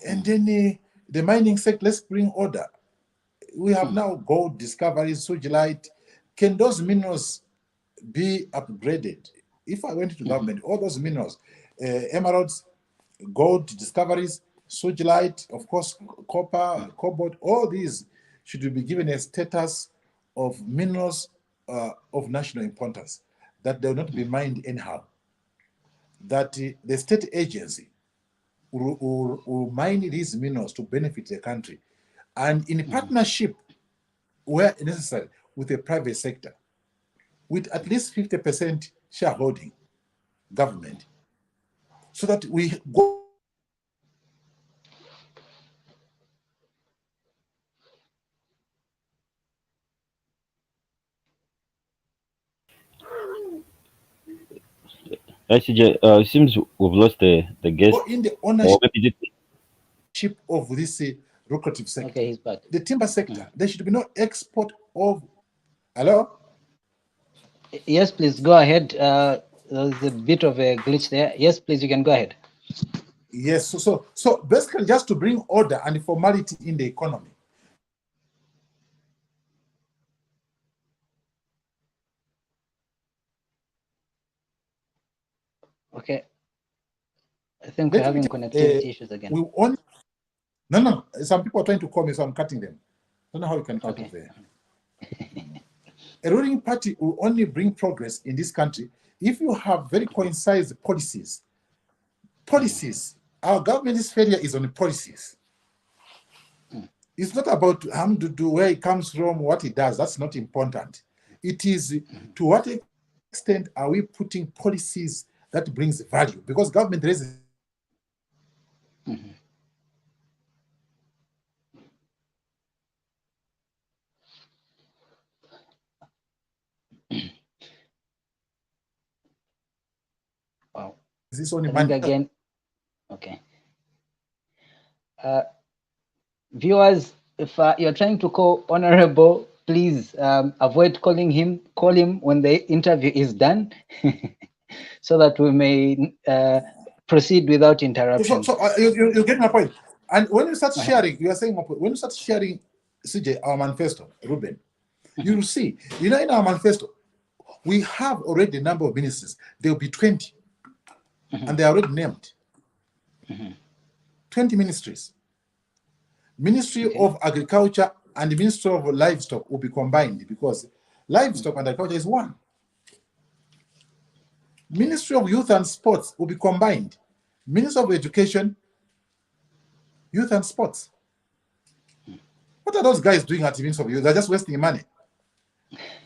And then the mining sector, let's bring order. We have now gold discoveries, sugilite. Can those minerals be upgraded? If I went to government, all those minerals, emeralds, gold discoveries, sugilite, of course, copper, cobalt, all these should be given a status of minerals of national importance, that they will not be mined anyhow. That the state agency will mine these minerals to benefit the country, and in partnership, where necessary, with the private sector, with at least 50% shareholding government, so that we go. CJ, it seems we've lost the guest. In the ownership of this lucrative sector. Okay, he's back. The timber sector, there should be no export of. Hello? Yes, please go ahead. There's a bit of a glitch there. Yes, please, you can go ahead. Yes, so basically just to bring order and formality in the economy. Okay. I think we're having connectivity issues again. No. Some people are trying to call me, so I'm cutting them. I don't know how you can cut off there. A ruling party will only bring progress in this country if you have very coincide policies. Our government's failure is on the policies. It's not about Hamududu, where he comes from, what he does. That's not important. It is to what extent are we putting policies that brings value? Because government raises. Wow. Is this only money again? Okay. Viewers, if you're trying to call Honorable, please avoid calling him. Call him when the interview is done, so that we may proceed without interruption. So you get my point. And when you start sharing, you are saying when you start sharing, CJ, our manifesto, Ruben, You will see. You know, in our manifesto, we have already a number of ministries. There will be 20, and they are already named. 20 ministries. Ministry of Agriculture and the Ministry of Livestock will be combined because livestock and agriculture is one. Ministry of Youth and Sports will be combined. Ministry of Education, Youth and Sports. What are those guys doing at the Ministry of Youth? They're just wasting money.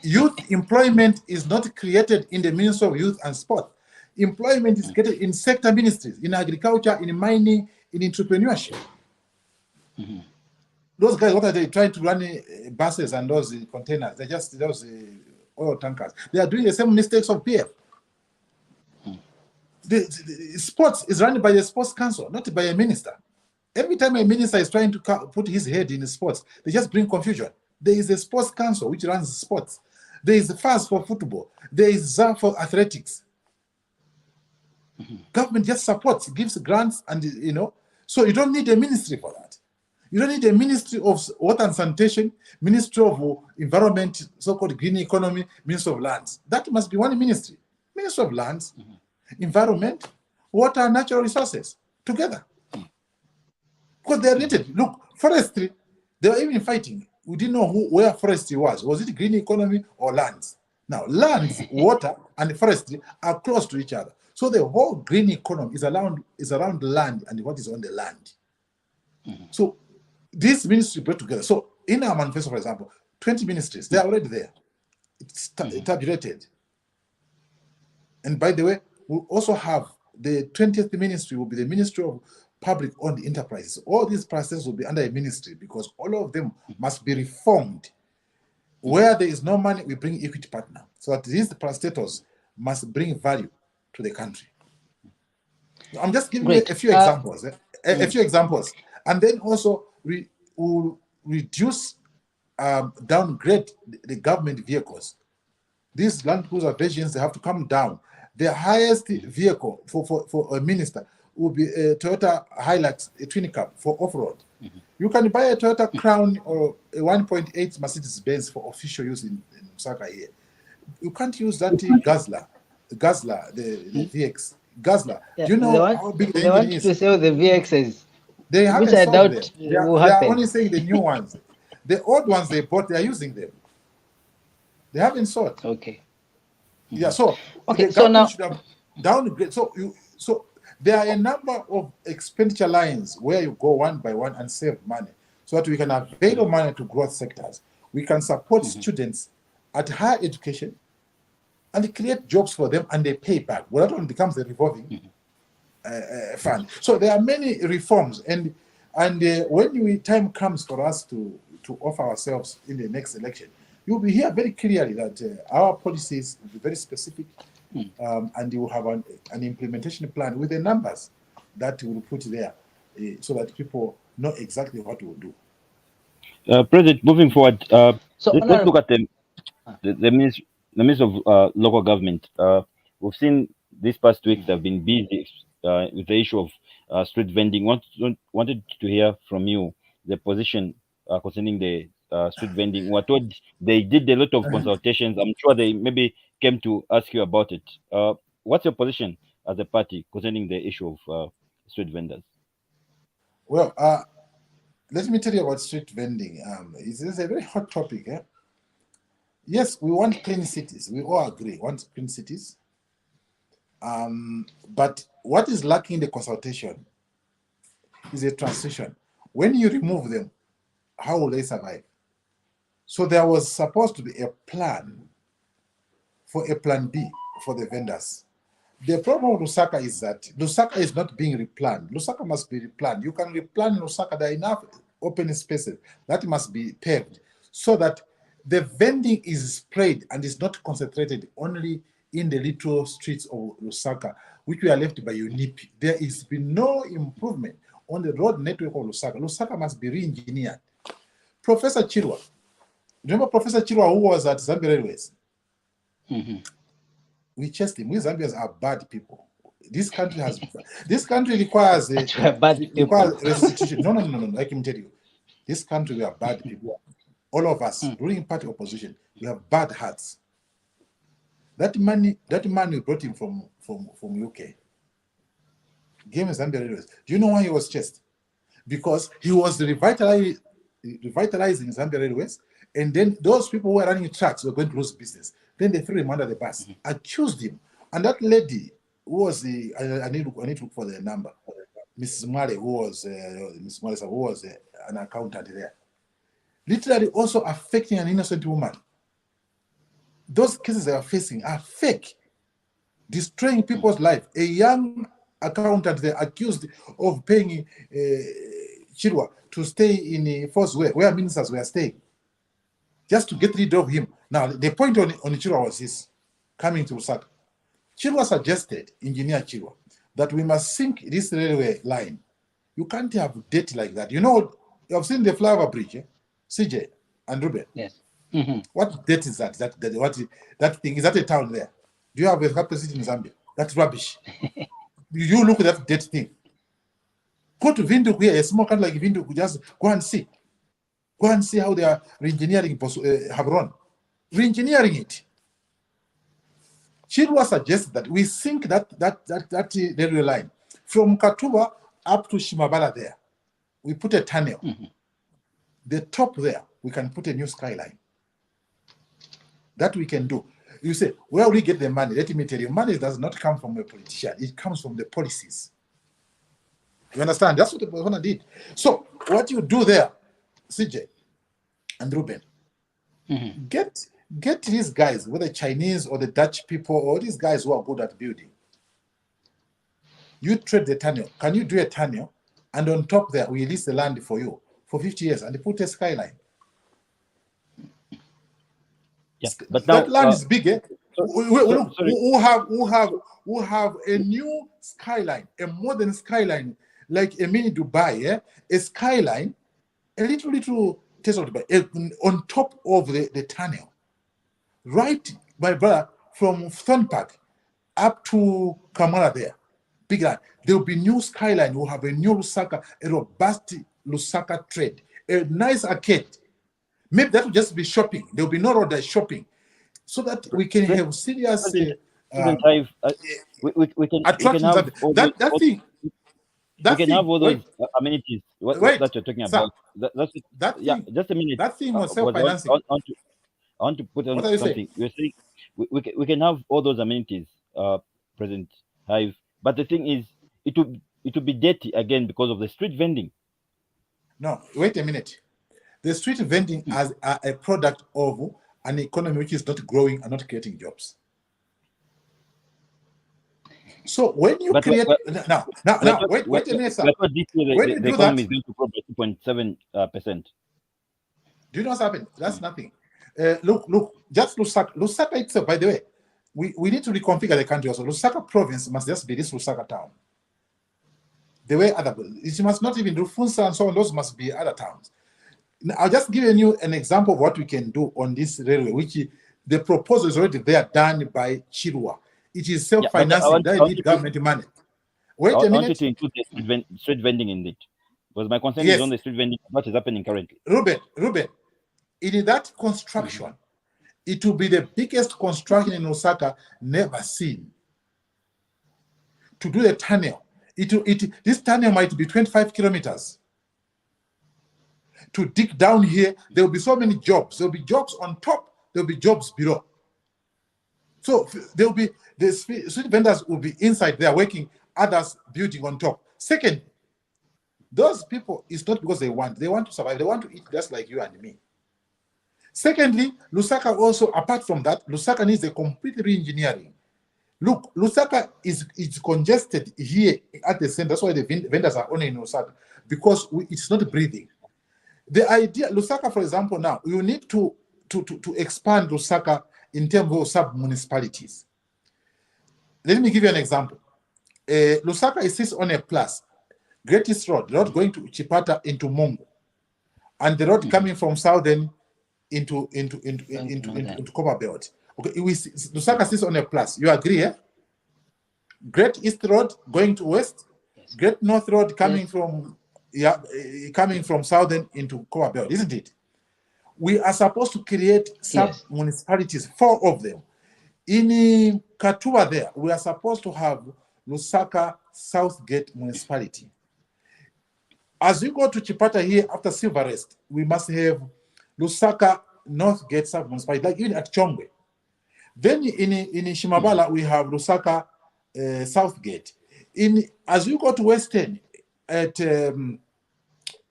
Youth employment is not created in the Ministry of Youth and Sport. Employment is created in sector ministries, in agriculture, in mining, in entrepreneurship. Those guys, what are they trying to run buses and those containers? They're just those oil tankers. They are doing the same mistakes of PF. The sports is run by the sports council, not by a minister. Every time a minister is trying to put his head in sports, they just bring confusion. There is a sports council which runs sports. There is FAS for football. There is ZA for athletics. Government just supports, gives grants, and so you don't need a ministry for that. You don't need a Ministry of Water and Sanitation, Ministry of Environment, so-called Green Economy, Ministry of Lands. That must be one ministry. Ministry of Lands, Environment, Water and Natural Resources, together. Because they're related. Look, forestry, they were even fighting. We didn't know where forestry was. Was it green economy or lands? Now, lands, water, and forestry are close to each other. So the whole green economy is around land and what is on the land. So this ministry brought together. So in our manifesto, for example, 20 ministries, they are already there. It's tabulated. And by the way, we'll also have the 20th ministry will be the Ministry of Public-Owned Enterprises. All these processes will be under a ministry because all of them must be reformed. Where there is no money, we bring equity partner. So that these parastatals must bring value to the country. I'm just giving you a few examples. A few examples. And then also we will reduce, downgrade the government vehicles. These Land Cruiser versions, they have to come down. The highest vehicle for a minister will be a Toyota Hilux, a twin cab for off-road. You can buy a Toyota Crown or a 1.8 Mercedes-Benz for official use in Lusaka here. You can't use that Gazla, the VX. Gazla. Yeah, Do you know how big the engine is? to sell the VXs. They haven't which I sold doubt them. will They are happen. only saying the new ones. The old ones they bought, they are using them. They haven't sold. Okay. Yeah, so Okay, the so government now should have downgrade. So there are a number of expenditure lines where you go one by one and save money, so that we can avail money to growth sectors. We can support students at higher education and create jobs for them, and they pay back. Well, that one becomes a revolving fund. So there are many reforms, and when time comes for us to offer ourselves in the next election, you'll be here very clearly that our policies will be very specific, and you will have an implementation plan with the numbers that we will put there, so that people know exactly what we'll do. President, moving forward, So let's look at the Ministry of Local Government. We've seen these past weeks have been busy with the issue of street vending. Wanted to hear from you the position concerning the street vending. We're told they did a lot of consultations. I'm sure they maybe came to ask you about it. What's your position as a party concerning the issue of street vendors? Well, let me tell you about street vending. It's a very hot topic. Yes, we want clean cities. We all agree, want clean cities. But what is lacking in the consultation is a transition. When you remove them, how will they survive? So there was supposed to be a plan for a plan B for the vendors. The problem with Lusaka is that Lusaka is not being replanned. Lusaka must be replanned. You can replan Lusaka. There are enough open spaces that must be paved so that the vending is spread and is not concentrated only in the little streets of Lusaka, which we are left by UNIP. There has been no improvement on the road network of Lusaka. Lusaka must be re-engineered. Professor Chirwa, remember Professor Chirwa who was at Zambian Railways? We chased him. We Zambians are bad people. This country requires bad people. restitution. No. I can tell you, this country we are bad people. all of us, ruling party opposition, we have bad hearts. That man we brought him from UK, gave him Zambian Railways. Do you know why he was chased? Because he was revitalizing Zambian Railways, and then those people who were running trucks were going to lose business. Then they threw him under the bus, accused him, and that lady who was the I need to look for the number, Mrs. Mwale, who was an accountant there, literally also affecting an innocent woman. Those cases they are facing are fake, destroying people's life. A young accountant they accused of paying Chirwa to stay in Force where ministers were staying, just to get rid of him. Now, the point on Chirwa was this, coming to Lusaka. Chirwa suggested, Engineer Chirwa, that we must sink this railway line. You can't have debt like that. You know, you have seen the Flyover Bridge, CJ and Ruben. Yes. What debt is that? That thing, is that a town there? Do you have a capacity in Zambia? That's rubbish. You look at that debt thing. Go to Windhoek here, a small country like Windhoek, just go and see. Go and see how they are re-engineering Havron. Re-engineering it. Chirwa suggests that we sink that railway line from Katuba up to Shimabala there. We put a tunnel. The top there, we can put a new skyline. That we can do. You say, where will we get the money? Let me tell you, money does not come from a politician. It comes from the policies. You understand? That's what the Botswana did. So what you do there, CJ and Ruben, get these guys, whether Chinese or the Dutch people or these guys who are good at building. You trade the tunnel. Can you do a tunnel? And on top there, we lease the land for you for 50 years and they put a skyline. Yeah, but now that land is big. Who have a new skyline, a modern skyline, like a mini Dubai, a skyline, a little taste of Dubai, on top of the tunnel. Right, my brother, from Thorn Park up to Kamala there, big land. There will be new skyline. We'll have a new Lusaka, a robust Lusaka trade, a nice arcade. Maybe that will just be shopping. There will be no road, there's shopping. So that we can have serious we can have all those amenities that you're talking about. Just a minute. That thing was self-financing. I want to put on something. You're saying we can have all those amenities, President Hive, but the thing is, it will be dirty again because of the street vending. No, wait a minute. The street vending as a product of an economy which is not growing and not creating jobs. So when you wait a minute, sir. The economy is going to grow by 2.7%. Do you know what's happened? That's nothing. Look, just Lusaka itself, by the way, we need to reconfigure the country also. Lusaka province must just be this Lusaka town. The way it must not even do Funza and so on, those must be other towns. Now, I'll just give you an example of what we can do on this railway, which the proposal is already there, done by Chirwa. It is self-financing. They need government money. Wait a minute. I want you to include the street vending in it. Because my concern is on the street vending, what is happening currently. Ruben, in that construction, it will be the biggest construction in Osaka never seen. To do the tunnel, this tunnel might be 25 kilometers. To dig down here, there will be so many jobs. There will be jobs on top, there will be jobs below. So there will be the street vendors will be inside there working, others building on top. Second, those people, it's not because they want to survive, they want to eat just like you and me. Secondly, Lusaka also, apart from that, Lusaka needs a complete re-engineering. Look, Lusaka is congested here at the center. That's why the vendors are only in Lusaka, because it's not breathing. The idea, Lusaka, for example, now, you need to expand Lusaka in terms of sub-municipalities. Let me give you an example. Lusaka sits on a plus. Great East Road, the road going to Chipata into Mongo, and the road coming from Southern into Copper Belt. Okay, Lusaka sits on a plus. You agree, eh? Great East Road going to West, Great North Road coming from Southern into Copper Belt, isn't it? we are supposed to create sub-municipalities, 4 of them. In Katua there, we are supposed to have Lusaka Southgate Municipality. As we go to Chipata here after Silver Rest, we must have Lusaka Northgate Sub-Municipality, like even at Chongwe. Then in Shimabala, we have Lusaka Southgate. As you go to Western, at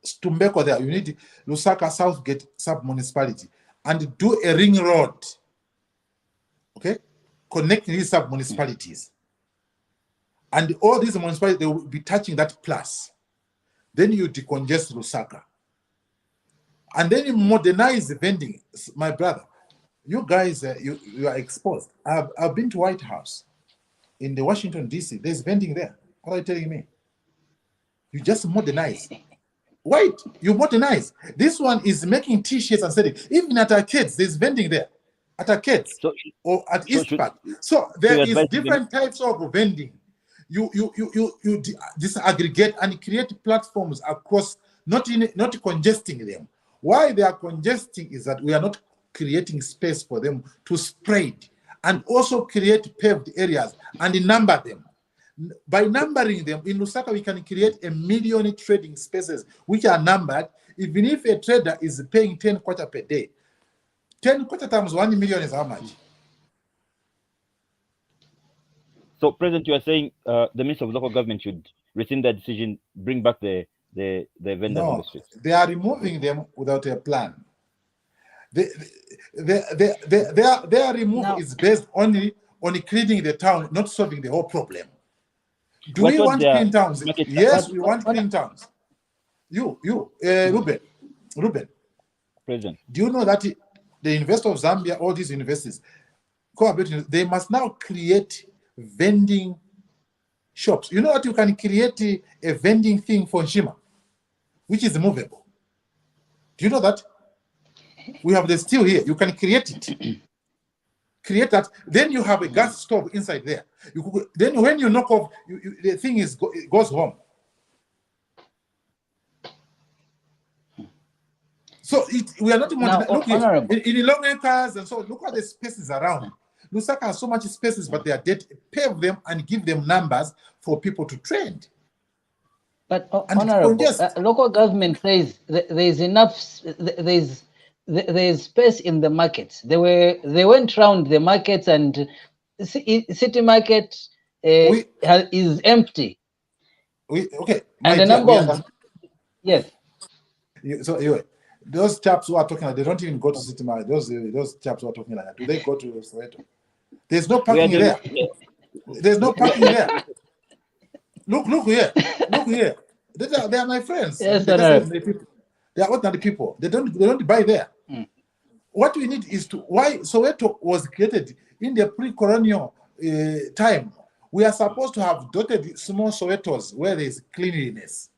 Stumbeko there, you need Lusaka Southgate Sub-Municipality and do a ring road, okay, connecting these sub-municipalities. And all these municipalities, they will be touching that plus. Then you decongest Lusaka. And then you modernize the vending. My brother, you guys, you are exposed. I've been to White House in the Washington, D.C. There's vending there. What are you telling me? You just modernize. Wait, you modernize. This one is making T-shirts and selling. Even at arcades, there's vending there. At arcades or at East Park. So there is different types of vending. You disaggregate and create platforms across, not congesting them. Why they are congesting is that we are not creating space for them to spread, and also create paved areas and number them. By numbering them, in Lusaka, we can create 1 million trading spaces which are numbered. Even if a trader is paying 10 kwacha per day, 10 kwacha times 1 million is how much? So, President, you are saying the Minister of Local Government should rescind that decision, bring back the vendors on the streets? They are removing them without a plan. Their removal is based only on cleaning the town, not solving the whole problem. Do we want clean towns? Yes, we want clean towns. Ruben, President, do you know that the University of Zambia, all these universities, they must now create vending shops. You know that you can create a vending thing for Nshima, which is movable. Do you know that? We have the steel here. You can create it. Create that. Then you have a gas stove inside there. Then when you knock off, the thing it goes home. So we are not in long acres, and so look at the spaces around. Lusaka has so much spaces, but they are dead. Pave them and give them numbers for people to trade. But honorable, local government says there's enough. There's space in the markets. They went round the markets, and city market is empty. And the number of yes. So anyway, those chaps who are talking, they don't even go to city market. Those chaps who are talking like that, do they go to Soweto? There's no parking there. There's no parking there. Look here. Look here. They are my friends. Yes, they are ordinary people. They don't buy there. What we need is why Soweto was created in the pre-colonial time. We are supposed to have dotted small Sowetos where there is cleanliness.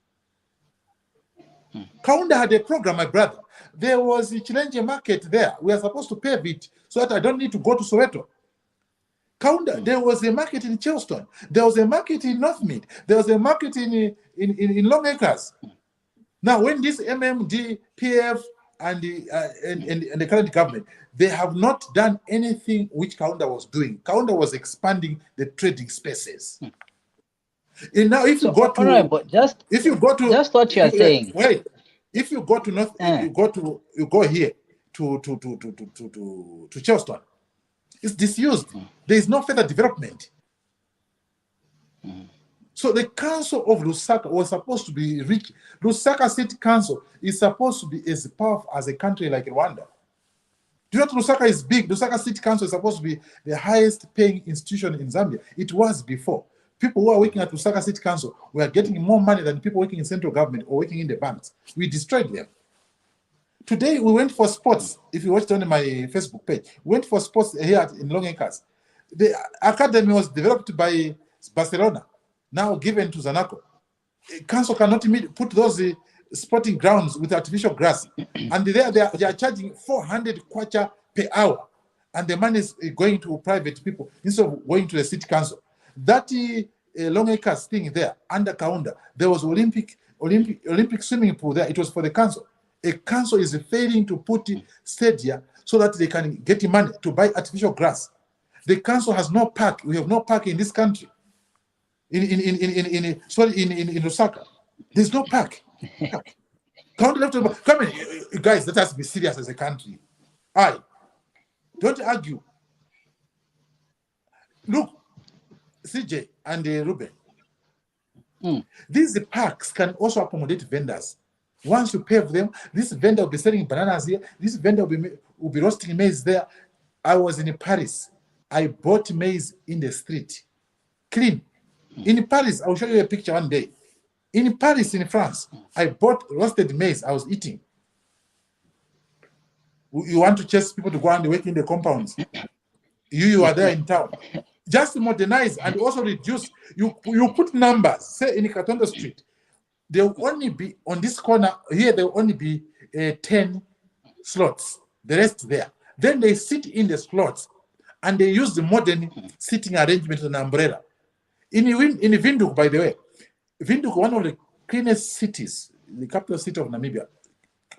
Kaunda had a program, my brother. There was a Challenge market there. We are supposed to pave it so that I don't need to go to Soweto. Kaunda, there was a market in Charleston. There was a market in Northmead. There was a market in Long Acres. Now, when this MMD, PF, and the current government, they have not done anything which Kaunda was doing. Kaunda was expanding the trading spaces. And now, if you go to just what you are saying. Wait, if you go to North, you go here to Charleston. It's disused. There is no further development. So the council of Lusaka was supposed to be rich. Lusaka City Council is supposed to be as powerful as a country like Rwanda. Do you know Lusaka is big? Lusaka City Council is supposed to be the highest paying institution in Zambia. It was before. People who are working at Lusaka City Council were getting more money than people working in central government or working in the banks. We destroyed them. Today, we went for sports. If you watched on my Facebook page, we went for sports here in Long Acres. The academy was developed by Barcelona, now given to Zanaco. Council cannot put those sporting grounds with artificial grass. And they are charging 400 kwacha per hour. And the money is going to private people instead of going to the city council. That Long Acres thing there, under Kaunda, there was Olympic swimming pool there. It was for the council. A council is failing to put stadia so that they can get money to buy artificial grass. The council has no park. We have no park in this country. In Lusaka, there's no park. Come in, guys. Let us be serious as a country. Don't argue. Look, CJ and Ruben. These parks can also accommodate vendors. Once you pave them, this vendor will be selling bananas here. This vendor will be roasting maize there. I was in Paris. I bought maize in the street, clean. In Paris, I'll show you a picture one day. In Paris, in France, I bought roasted maize. I was eating. You want to chase people to go and work in the compounds? You are there in town. Just modernize and also reduce. You put numbers. Say in Katondo Street, there will only be on this corner here. There will only be 10 slots. The rest there. Then they sit in the slots, and they use the modern sitting arrangement and umbrella. In Windhoek, by the way, Windhoek, one of the cleanest cities, the capital city of Namibia,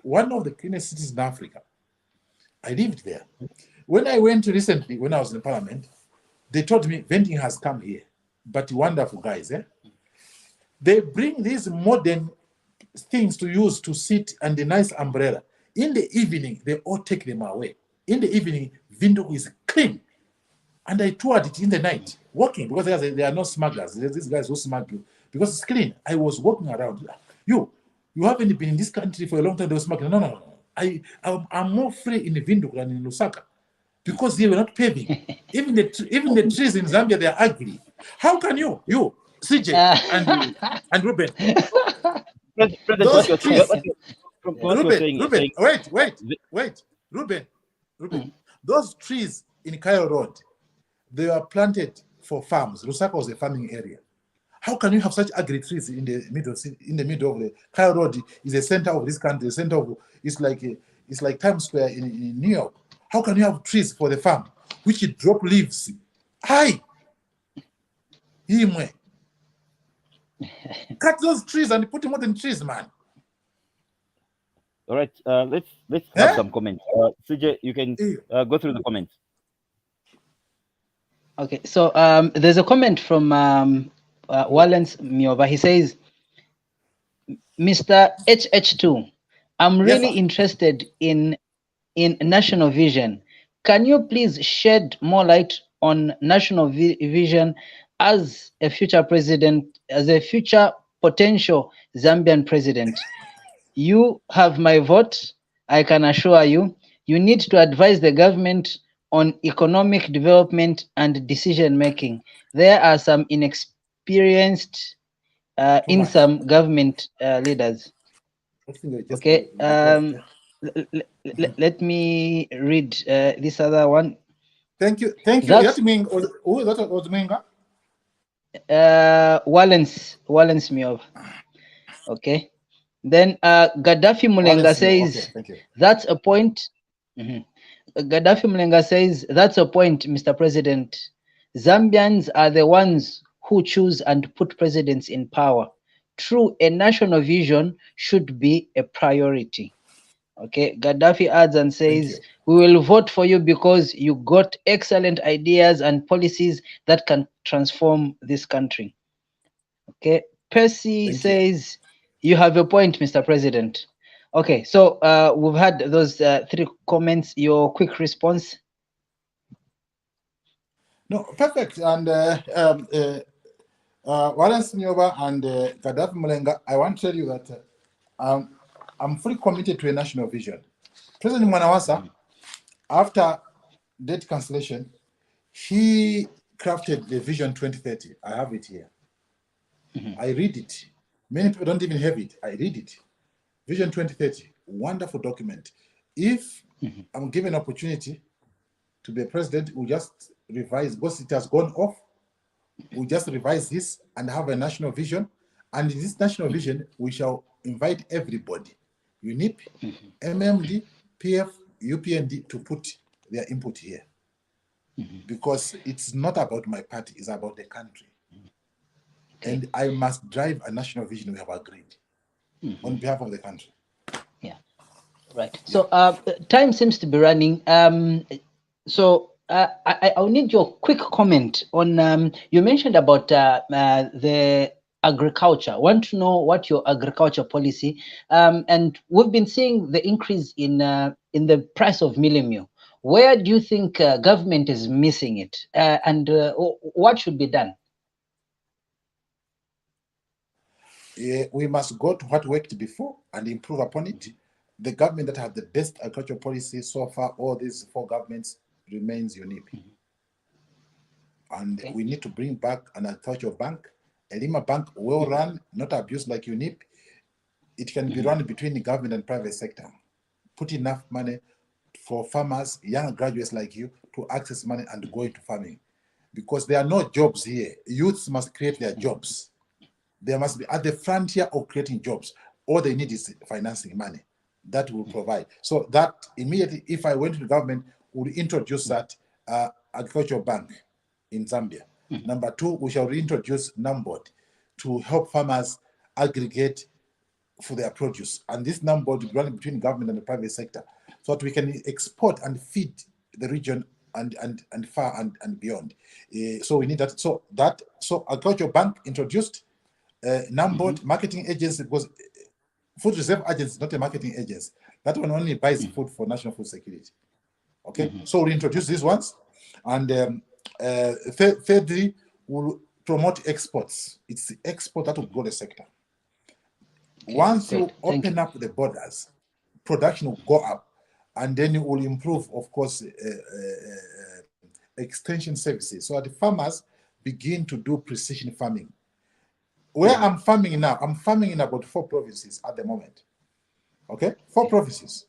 one of the cleanest cities in Africa. I lived there. When I went recently, when I was in Parliament, they told me vending has come here. But wonderful guys, eh? They bring these modern things to use to sit and the nice umbrella. In the evening, they all take them away. In the evening, Windhoek is clean. And I toured it in the night, walking, because there are no smugglers. There's these guys who smuggle you. Because it's clean. I was walking around. You haven't been in this country for a long time, they were smuggling. No. I'm more free in Windhoek than in Lusaka. Because they were not paving. Even the trees in Zambia, they are ugly. How can you, CJ and Ruben, those trees, Ruben, wait, Ruben, those trees in Cairo Road, they were planted for farms. Lusaka was a farming area. How can you have such ugly trees in the middle of the Cairo Road? Is the center of this country. The center of it's like Times Square in New York. How can you have trees for the farm which drop leaves? Cut those trees and put modern trees, man. All right, let's have some comments. CJ, you can go through the comments. Okay, so there's a comment from Wallace Mioba. He says, Mr. HH2, I'm really interested in national vision. Can you please shed more light on national vision as a future president, as a future potential Zambian president? You have my vote, I can assure you. You need to advise the government on economic development and decision making. There are some inexperienced in some government leaders. Okay, let me read this other one. Thank you. That means Wallace Miov. Okay. Then Gaddafi Mulenga says, that's a point. Gaddafi Mulenga says, that's a point, Mr. President. Zambians are the ones who choose and put presidents in power. True, a national vision should be a priority. Okay, Gaddafi adds and says, we will vote for you because you got excellent ideas and policies that can transform this country. Okay, Percy says, you have a point, Mr. President. Okay, so we've had those three comments. Your quick response? No, perfect. And Wallace Nyoba and Gaddafi Mulenga, I want to tell you that I'm fully committed to a national vision. President Mwanawasa, after debt cancellation, he crafted the Vision 2030. I have it here. I read it. Many people don't even have it. I read it. Vision 2030, wonderful document. If I'm given an opportunity to be a president, we'll just revise, because it has gone off, we'll just revise this and have a national vision. And in this national vision, we shall invite everybody, UNIP, MMD, PF, UPND, to put their input here. Because it's not about my party, it's about the country. And I must drive a national vision we have agreed on behalf of the country. Yeah. Right. So time seems to be running. So I'll need your quick comment on you mentioned about the agriculture. I want to know what your agriculture policy and we've been seeing the increase in the price of mealie meal. Where do you think government is missing it, and what should be done? We must go to what worked before and improve upon it. The government that had the best agricultural policy so far, all these four governments, remains UNIP. And we need to bring back an agricultural bank, a Lima bank, well run, not abused like UNIP. It can be run between the government and private sector. Put enough money for farmers, young graduates like you, to access money and go into farming. Because there are no jobs here. Youths must create their jobs. They must be at the frontier of creating jobs. All they need is financing money that will provide. So that immediately, if I went to the government, would introduce that agricultural bank in Zambia. Number two, we shall reintroduce NAMBOD to help farmers aggregate for their produce. And this NAMBOD will be running between government and the private sector so that we can export and feed the region and far and beyond. So we need that. So agricultural bank introduced, NAMBOD, marketing agency, because food reserve agency is not a marketing agency. That one only buys food for national food security. Okay, so we introduce these ones. And thirdly, we'll promote exports. It's the export that will grow the sector. Okay, once you open up the borders, production will go up, and then it will improve, of course, extension services. So the farmers begin to do precision farming. Where I'm farming now, I'm farming in about 4 provinces at the moment. Okay, 4 provinces.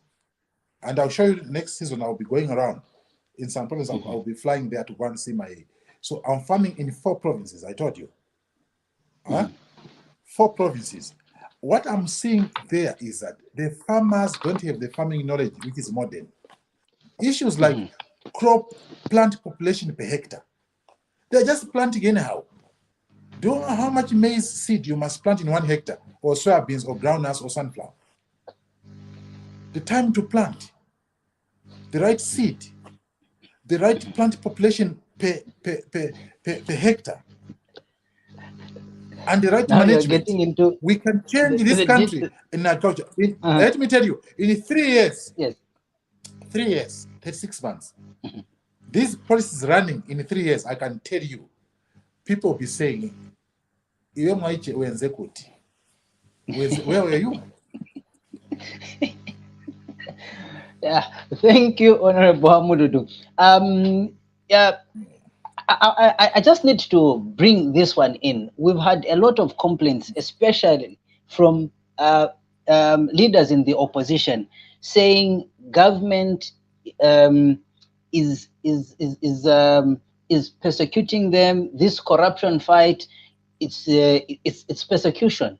And I'll show you next season, I'll be going around. In some provinces, I'll be flying there to go and see my... So I'm farming in 4 provinces, I told you. 4 provinces. What I'm seeing there is that the farmers don't have the farming knowledge, which is modern. Issues like crop plant population per hectare. They're just planting anyhow. Do you know how much maize seed you must plant in 1 hectare, or soybeans, or groundnuts, or sunflower? The time to plant, the right seed, the right plant population per hectare, and the right management. We can change this country in agriculture. Let me tell you, in 3 years, 3 years, 36 months, these policies running in 3 years, I can tell you, people will be saying, where were you? Yeah, thank you, Honorable Hamududu. Yeah, I just need to bring this one in. We've had a lot of complaints, especially from leaders in the opposition, saying government is persecuting them. This corruption fight, it's persecution.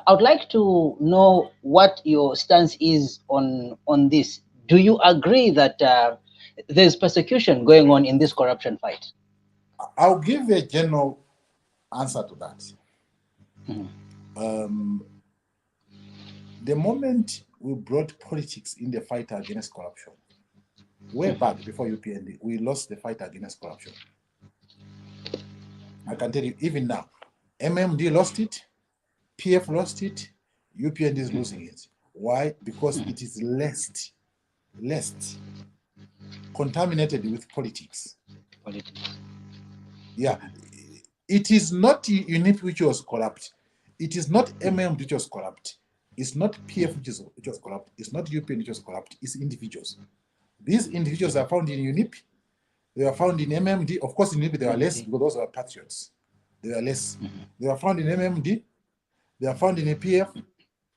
I would like to know what your stance is on this. Do you agree that there's persecution going on in this corruption fight? I'll give a general answer to that. The moment we brought politics in the fight against corruption, way back before UPND, we lost the fight against corruption. I can tell you, even now, MMD lost it, PF lost it, UPND is losing it. Why? Because it is less contaminated with politics. Yeah, it is not UNIP which was corrupt. It is not MM which was corrupt. It's not PF which was corrupt. It's not UPN which was corrupt. It's individuals. These individuals are found in UNIP. They are found in MMD. Of course, in UNIP they are less because those are patriots. They are less. They are found in MMD. They are found in APF.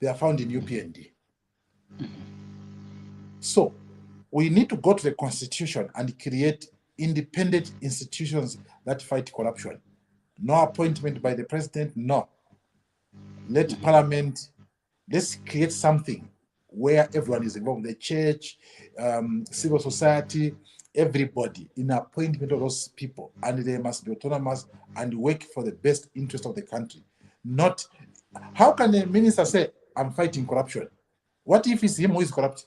They are found in UPND. So we need to go to the Constitution and create independent institutions that fight corruption. No appointment by the president, no. Let Parliament, let's create something where everyone is involved, the church, civil society, everybody in appointment of those people, and they must be autonomous and work for the best interest of the country. Not, how can a minister say, I'm fighting corruption? What if it's him who is corrupt?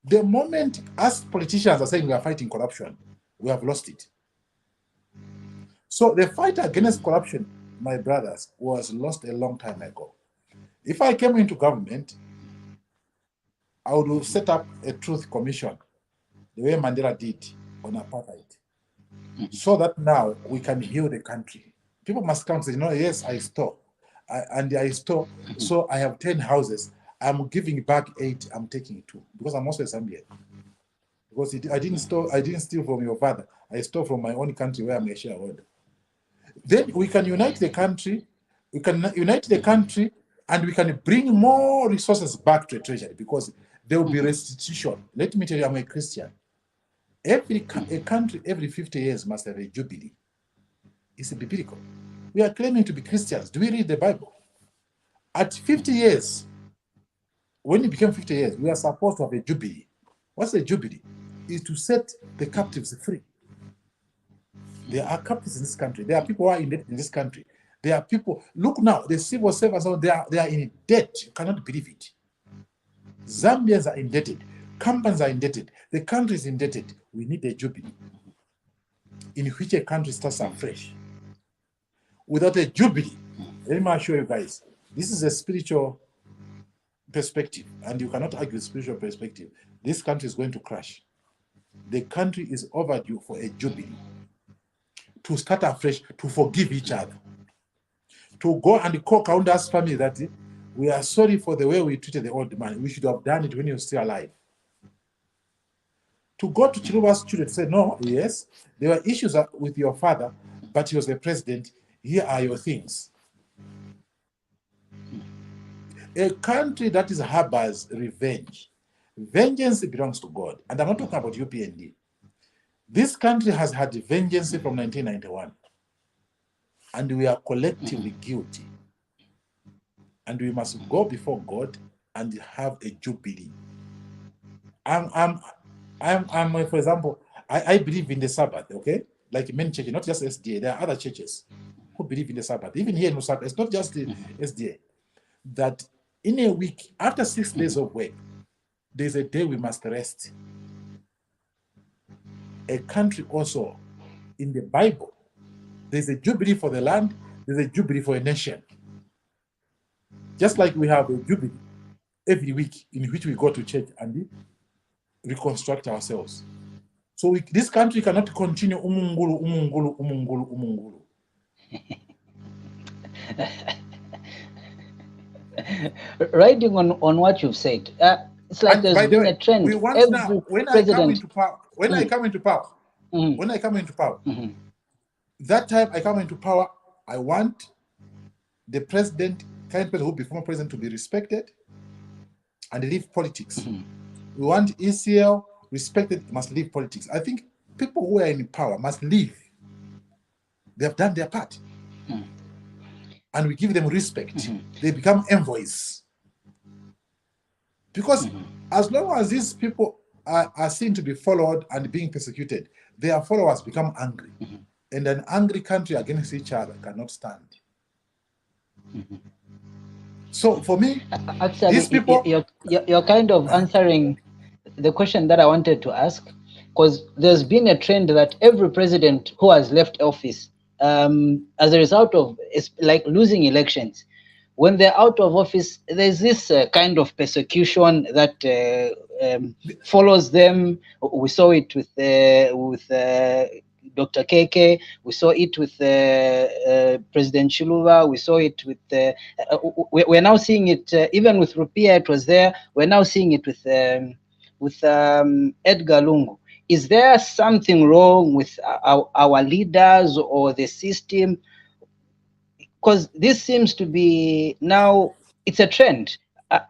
The moment us politicians are saying we are fighting corruption, we have lost it. So the fight against corruption, my brothers, was lost a long time ago. If I came into government, I would set up a truth commission, the way Mandela did on apartheid, so that now we can heal the country. People must come and say, you know, yes, I stole. I stole, so I have 10 houses. I'm giving back 8, I'm taking 2, because I'm also a Zambian. Because I didn't steal from your father. I stole from my own country where I'm a shareholder. Then we can unite the country, and we can bring more resources back to the treasury, because there will be restitution. Let me tell you, I'm a Christian. A country every 50 years must have a jubilee. It's biblical. We are claiming to be Christians. Do we read the Bible? At 50 years, when it became 50 years, we are supposed to have a jubilee. What's a jubilee? Is to set the captives free. There are captives in this country. There are people who are in debt in this country. There are people, look now, the civil servants, they are in debt. You cannot believe it. Zambians are indebted. Companies are indebted. The country is indebted. We need a jubilee in which a country starts afresh. Without a jubilee, let me assure you guys, this is a spiritual perspective, and you cannot argue spiritual perspective. This country is going to crash. The country is overdue for a jubilee, to start afresh, to forgive each other, to go and call Kaunda's family that we are sorry for the way we treated the old man. We should have done it when he was still alive. To go to Chiluba's children to say, no, yes, there were issues with your father, but he was the president. Here are your things. A country that is harbors revenge. Vengeance belongs to God. And I'm not talking about UPND. This country has had vengeance from 1991. And we are collectively guilty. And we must go before God and have a jubilee. For example, I believe in the Sabbath, okay? Like many churches, not just SDA. There are other churches who believe in the Sabbath. Even here in Lusaka, it's not just the SDA. That in a week, after 6 days of work, there's a day we must rest. A country also, in the Bible, there's a jubilee for the land, there's a jubilee for a nation. Just like we have a jubilee every week in which we go to church and reconstruct ourselves. So this country cannot continue umungulu, umungulu, umungulu, umungulu. Riding on what you've said, it's like And there's been a trend. we want Every now, when president, I come into power, that time I come into power, I want the president, current president who will be former president, to be respected and leave politics. We want ECL respected, must leave politics. I think people who are in power must leave. They have done their part. And we give them respect. They become envoys. Because as long as these people are seen to be followed and being persecuted, their followers become angry. And an angry country against each other cannot stand. So for me, actually, these people... you're kind of answering the question that I wanted to ask, because there's been a trend that every president who has left office, as a result of like losing elections, when they're out of office, there's this kind of persecution that follows them. We saw it with Dr. KK. We saw it with President Chiluba. We saw it with. We're now seeing it even with Rupia. It was there. We're now seeing it with Edgar Lungu. Is there something wrong with our leaders or the system? Because this seems to be now, it's a trend.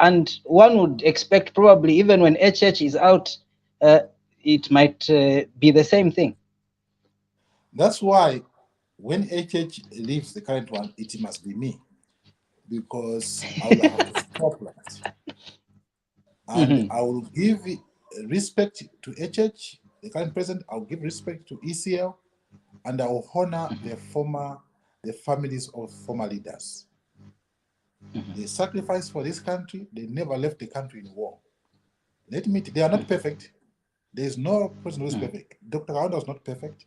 And one would expect probably even when HH is out, it might be the same thing. That's why when HH leaves the current one, it must be me. Because I will have to stop that. And I will give respect to HH, the current president. I'll give respect to ECL, and I will honor the families of former leaders. They sacrificed for this country. They never left the country in war. Let me, they are not perfect. There is no person who is perfect. Dr. Kaunda was not perfect.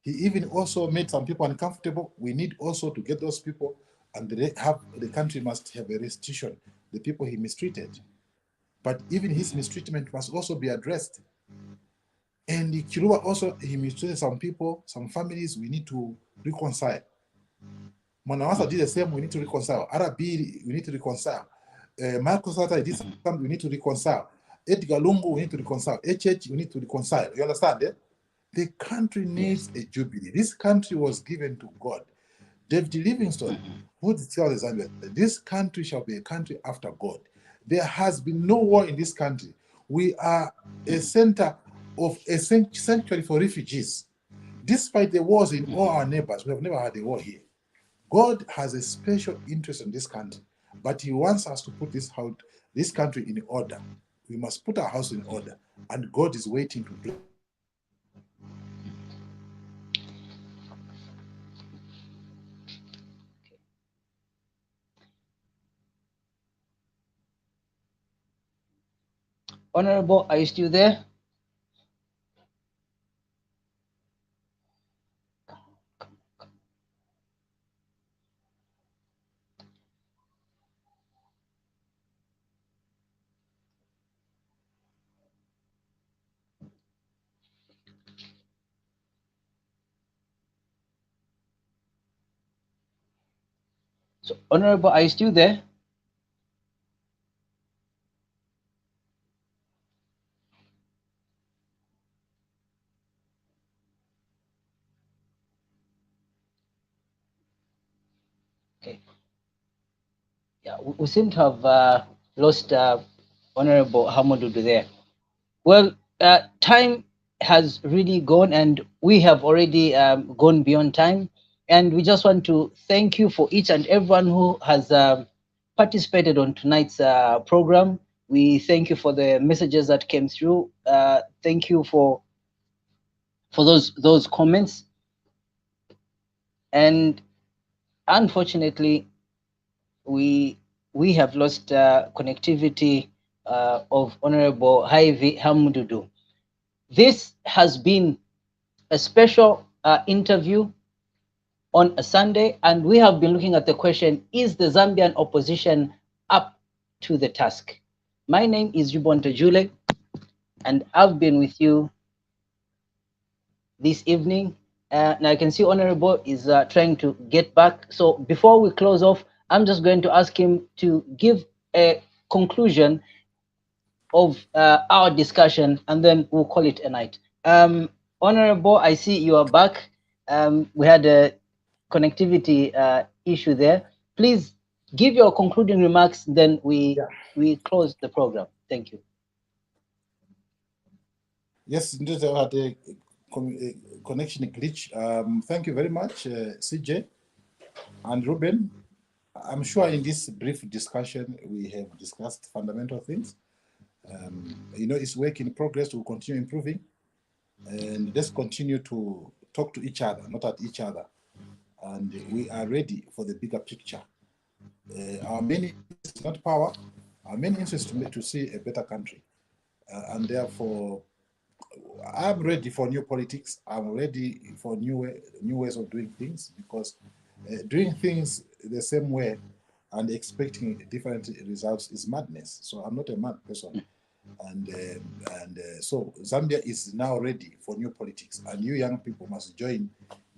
He even also made some people uncomfortable. We need also to get those people, and the country must have a restitution, the people he mistreated. But even his mistreatment must also be addressed. And the Kiruba also, he mistreated some people, some families, we need to reconcile. Monawasa did the same, we need to reconcile. Arabi, we need to reconcile. Marcos Sata did something, we need to reconcile. Edgar Lungu, we need to reconcile. HH, we need to reconcile. You understand? Eh? The country needs a jubilee. This country was given to God. David Livingstone, who did tell the Zambia, this country shall be a country after God. There has been no war in this country. We are a center of a sanctuary for refugees. Despite the wars in all our neighbors, we have never had a war here. God has a special interest in this country, but He wants us to put this country in order. We must put our house in order, and God is waiting to do. Honorable, are you still there? So, Honorable, are you still there? Okay. Yeah, we seem to have lost Honorable Hamududu there. Well, time has really gone, and we have already gone beyond time. And we just want to thank you for each and everyone who has participated on tonight's program. We thank you for the messages that came through. Thank you for those comments. And unfortunately, we have lost connectivity of Honorable Highvie Hamududu. This has been a special interview on a Sunday, and we have been looking at the question, is the Zambian opposition up to the task? My name is Yubonto Jule, and I've been with you this evening. Now I can see Honorable is trying to get back. So before we close off, I'm just going to ask him to give a conclusion of our discussion, and then we'll call it a night. Honorable, I see you are back. We had a connectivity issue there. Please give your concluding remarks, then we close the program. Thank you. Yes, indeed, I had a connection glitch. Thank you very much, CJ and Ruben. I'm sure in this brief discussion, we have discussed fundamental things. It's work in progress. We'll continue improving. And let's continue to talk to each other, not at each other. And we are ready for the bigger picture. Our main interest is not power. Our main interest is to see a better country. And therefore, I'm ready for new politics. I'm ready for new ways of doing things, because doing things the same way and expecting different results is madness. So I'm not a mad person. So Zambia is now ready for new politics, and you young people must join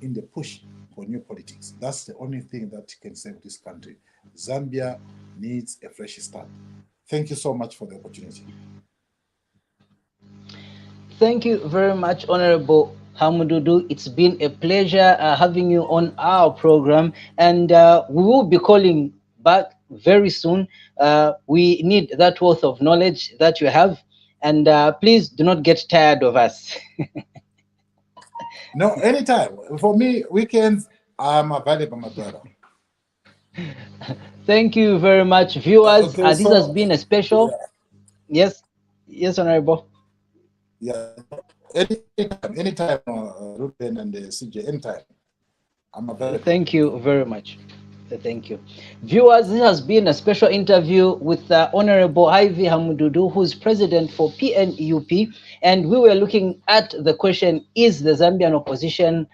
in the push for new politics. That's the only thing that can save this country. Zambia needs a fresh start. Thank you so much for the opportunity. Thank you very much, Honorable Hamududu. It's been a pleasure having you on our program, and we will be calling back very soon. We need that wealth of knowledge that you have, and please do not get tired of us. No, anytime. For me, weekends, I'm available, my brother. Thank you very much, viewers. Okay, This has been a special. Yeah. Yes, Honorable. Yeah, anytime, Ruben and CJ, anytime. I'm available. Thank you very much. Thank you. Viewers, this has been a special interview with Honorable Highvie Hamududu, who's president for PNUP, and we were looking at the question, is the Zambian opposition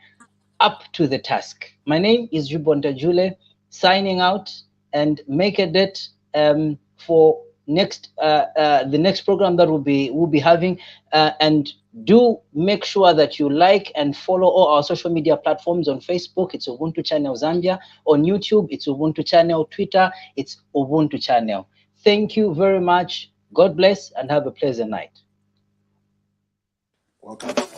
up to the task? My name is Jubonta Jule, signing out, and make a date for the next program that we'll be having, and do make sure that you like and follow all our social media platforms. On Facebook, it's Ubuntu Channel Zambia. On YouTube, it's Ubuntu Channel. Twitter, it's Ubuntu Channel. Thank you very much. God bless and have a pleasant night. Welcome.